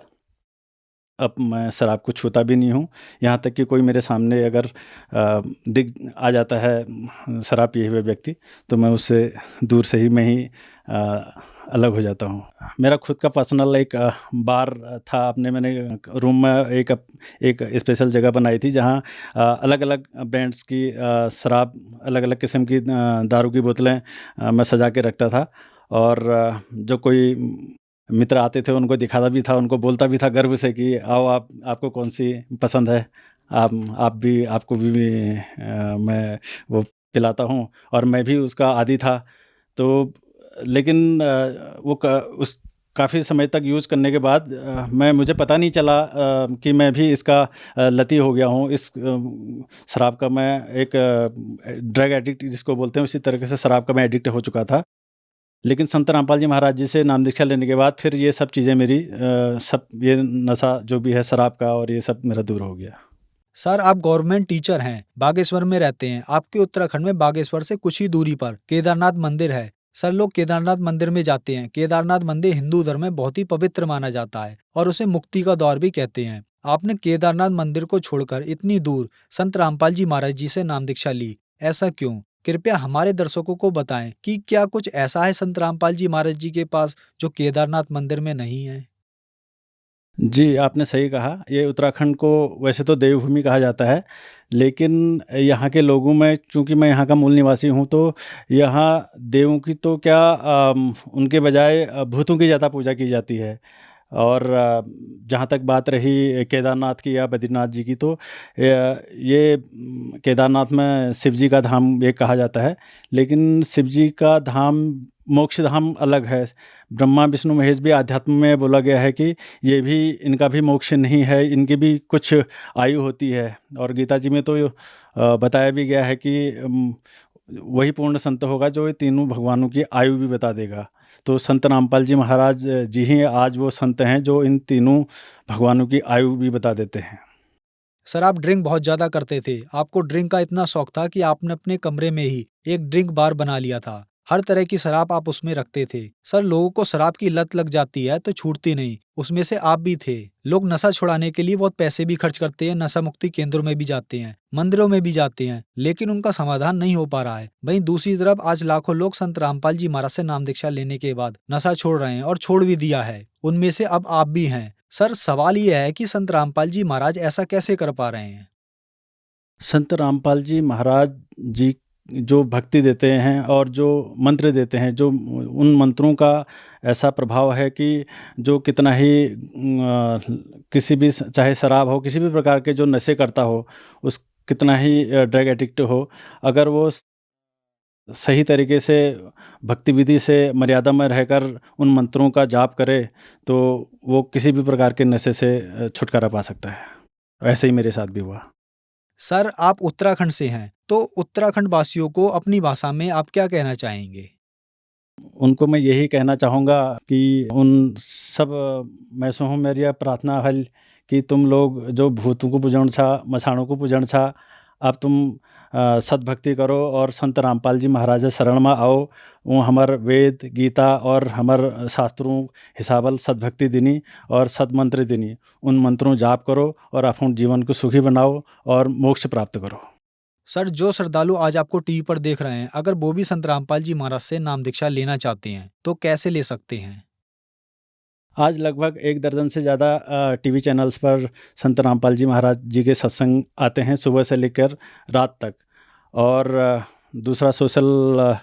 अब मैं शराब को छूता भी नहीं हूँ। यहाँ तक कि कोई मेरे सामने अगर दिख आ जाता है शराब पिए हुए व्यक्ति, तो मैं उससे दूर से ही मैं ही अलग हो जाता हूँ। मेरा खुद का पर्सनल एक बार था, मैंने रूम में एक स्पेशल जगह बनाई थी जहाँ अलग अलग ब्रांड्स की शराब, अलग अलग किस्म की दारू की बोतलें मैं सजा के रखता था, और जो कोई मित्र आते थे उनको दिखाता भी था, उनको बोलता भी था गर्व से कि आओ आपको कौन सी पसंद है, आपको भी मैं वो पिलाता हूँ, और मैं भी उसका आदी था। तो लेकिन काफ़ी समय तक यूज़ करने के बाद मुझे पता नहीं चला कि मैं भी इसका लती हो गया हूँ। इस शराब का मैं एक ड्रग एडिक्ट जिसको बोलते हैं, उसी तरीके से शराब का मैं एडिक्ट हो चुका था। लेकिन संत रामपाल जी महाराज जी से नाम दीक्षा लेने के बाद फिर ये सब चीज़ें मेरी सब ये नशा जो भी है शराब का और ये सब मेरा दूर हो गया। सर आप गवर्नमेंट टीचर हैं, बागेश्वर में रहते हैं। आपके उत्तराखंड में बागेश्वर से कुछ ही दूरी पर केदारनाथ मंदिर है। सर लोग केदारनाथ मंदिर में जाते हैं। केदारनाथ मंदिर हिंदू धर्म में बहुत ही पवित्र माना जाता है और उसे मुक्ति का द्वार भी कहते हैं। आपने केदारनाथ मंदिर को छोड़कर इतनी दूर संत रामपाल जी महाराज जी से नाम दीक्षा ली, ऐसा क्यों? कृपया हमारे दर्शकों को बताएं कि क्या कुछ ऐसा है संत रामपाल जी महाराज जी के पास जो केदारनाथ मंदिर में नहीं है। जी, आपने सही कहा। ये उत्तराखंड को वैसे तो देवभूमि कहा जाता है, लेकिन यहाँ के लोगों में, चूँकि मैं यहाँ का मूल निवासी हूँ, तो यहाँ देवों की तो क्या उनके बजाय भूतों की ज़्यादा पूजा की जाती है। और जहाँ तक बात रही केदारनाथ की या बद्रीनाथ जी की, तो ये केदारनाथ में शिव जी का धाम ये कहा जाता है, लेकिन शिव जी का धाम मोक्ष धाम अलग है। ब्रह्मा विष्णु महेश भी आध्यात्म में बोला गया है कि ये भी, इनका भी मोक्ष नहीं है, इनकी भी कुछ आयु होती है। और गीता जी में तो बताया भी गया है कि वही पूर्ण संत होगा जो ये तीनों भगवानों की आयु भी बता देगा। तो संत रामपाल जी महाराज जी ही आज वो संत हैं जो इन तीनों भगवानों की आयु भी बता देते हैं। सर आप ड्रिंक बहुत ज्यादा करते थे। आपको ड्रिंक का इतना शौक था कि आपने अपने कमरे में ही एक ड्रिंक बार बना लिया था। हर तरह की शराब आप उसमें रखते थे। सर लोगों को शराब की लत लग जाती है तो छूटती नहीं, उसमें से आप भी थे। लोग नशा छुड़ाने के लिए बहुत पैसे भी खर्च करते हैं, नशा मुक्ति केंद्रों में भी जाते हैं, मंदिरों में भी जाते हैं, लेकिन उनका समाधान नहीं हो पा रहा है। वहीं दूसरी तरफ आज लाखों लोग संत रामपाल जी महाराज से नाम दीक्षा लेने के बाद नशा छोड़ रहे हैं और छोड़ भी दिया है। उनमें से अब आप भी हैं। सर सवाल यह है कि संत रामपाल जी महाराज ऐसा कैसे कर पा रहे हैं? संत रामपाल जी महाराज जी जो भक्ति देते हैं और जो मंत्र देते हैं, जो उन मंत्रों का ऐसा प्रभाव है कि जो कितना ही किसी भी, चाहे शराब हो, किसी भी प्रकार के जो नशे करता हो, उस कितना ही ड्रग एडिक्ट हो, अगर वो सही तरीके से भक्ति विधि से मर्यादा में रहकर उन मंत्रों का जाप करे तो वो किसी भी प्रकार के नशे से छुटकारा पा सकता है। ऐसे ही मेरे साथ भी हुआ। सर आप उत्तराखंड से हैं, तो उत्तराखंड वासियों को अपनी भाषा में आप क्या कहना चाहेंगे? उनको मैं यही कहना चाहूँगा कि उन सब मैं सो हूँ मेरी प्रार्थना हल कि तुम लोग जो भूतों को पूजन छा, मसाणों को पूजन छा, अब तुम सद्भक्ति करो और संत रामपाल जी महाराज शरण में आओ। वो हमार वेद गीता और हमार शास्त्रों हिसाबल सद्भक्ति दिनी और सदमंत्र दिनी, उन मंत्रों जाप करो और अपने जीवन को सुखी बनाओ और मोक्ष प्राप्त करो। सर जो श्रद्धालु आज आपको टीवी पर देख रहे हैं, अगर वो भी संत रामपाल जी महाराज से नाम दीक्षा लेना चाहते हैं तो कैसे ले सकते हैं? आज लगभग 1 दर्जन से ज़्यादा टीवी चैनल्स पर संत रामपाल जी महाराज जी के सत्संग आते हैं सुबह से लेकर रात तक। और दूसरा सोशल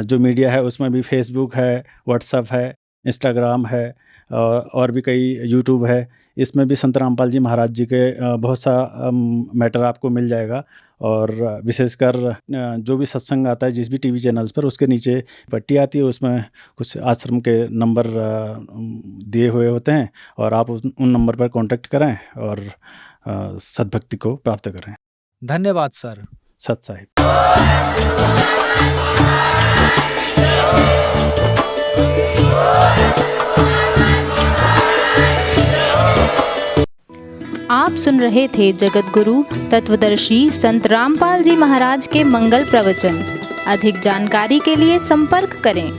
जो मीडिया है उसमें भी फेसबुक है, व्हाट्सएप है, इंस्टाग्राम है और भी कई यूट्यूब है। इसमें भी संत रामपाल जी महाराज जी के बहुत सा मैटर आपको मिल जाएगा। और विशेषकर जो भी सत्संग आता है जिस भी टीवी चैनल्स पर, उसके नीचे पट्टी आती है, उसमें कुछ आश्रम के नंबर दिए हुए होते हैं और आप उन नंबर पर कांटेक्ट करें और सद्भक्ति को प्राप्त करें। धन्यवाद सर। सत साहिब। आप सुन रहे थे जगत गुरु तत्वदर्शी संत रामपाल जी महाराज के मंगल प्रवचन। अधिक जानकारी के लिए संपर्क करें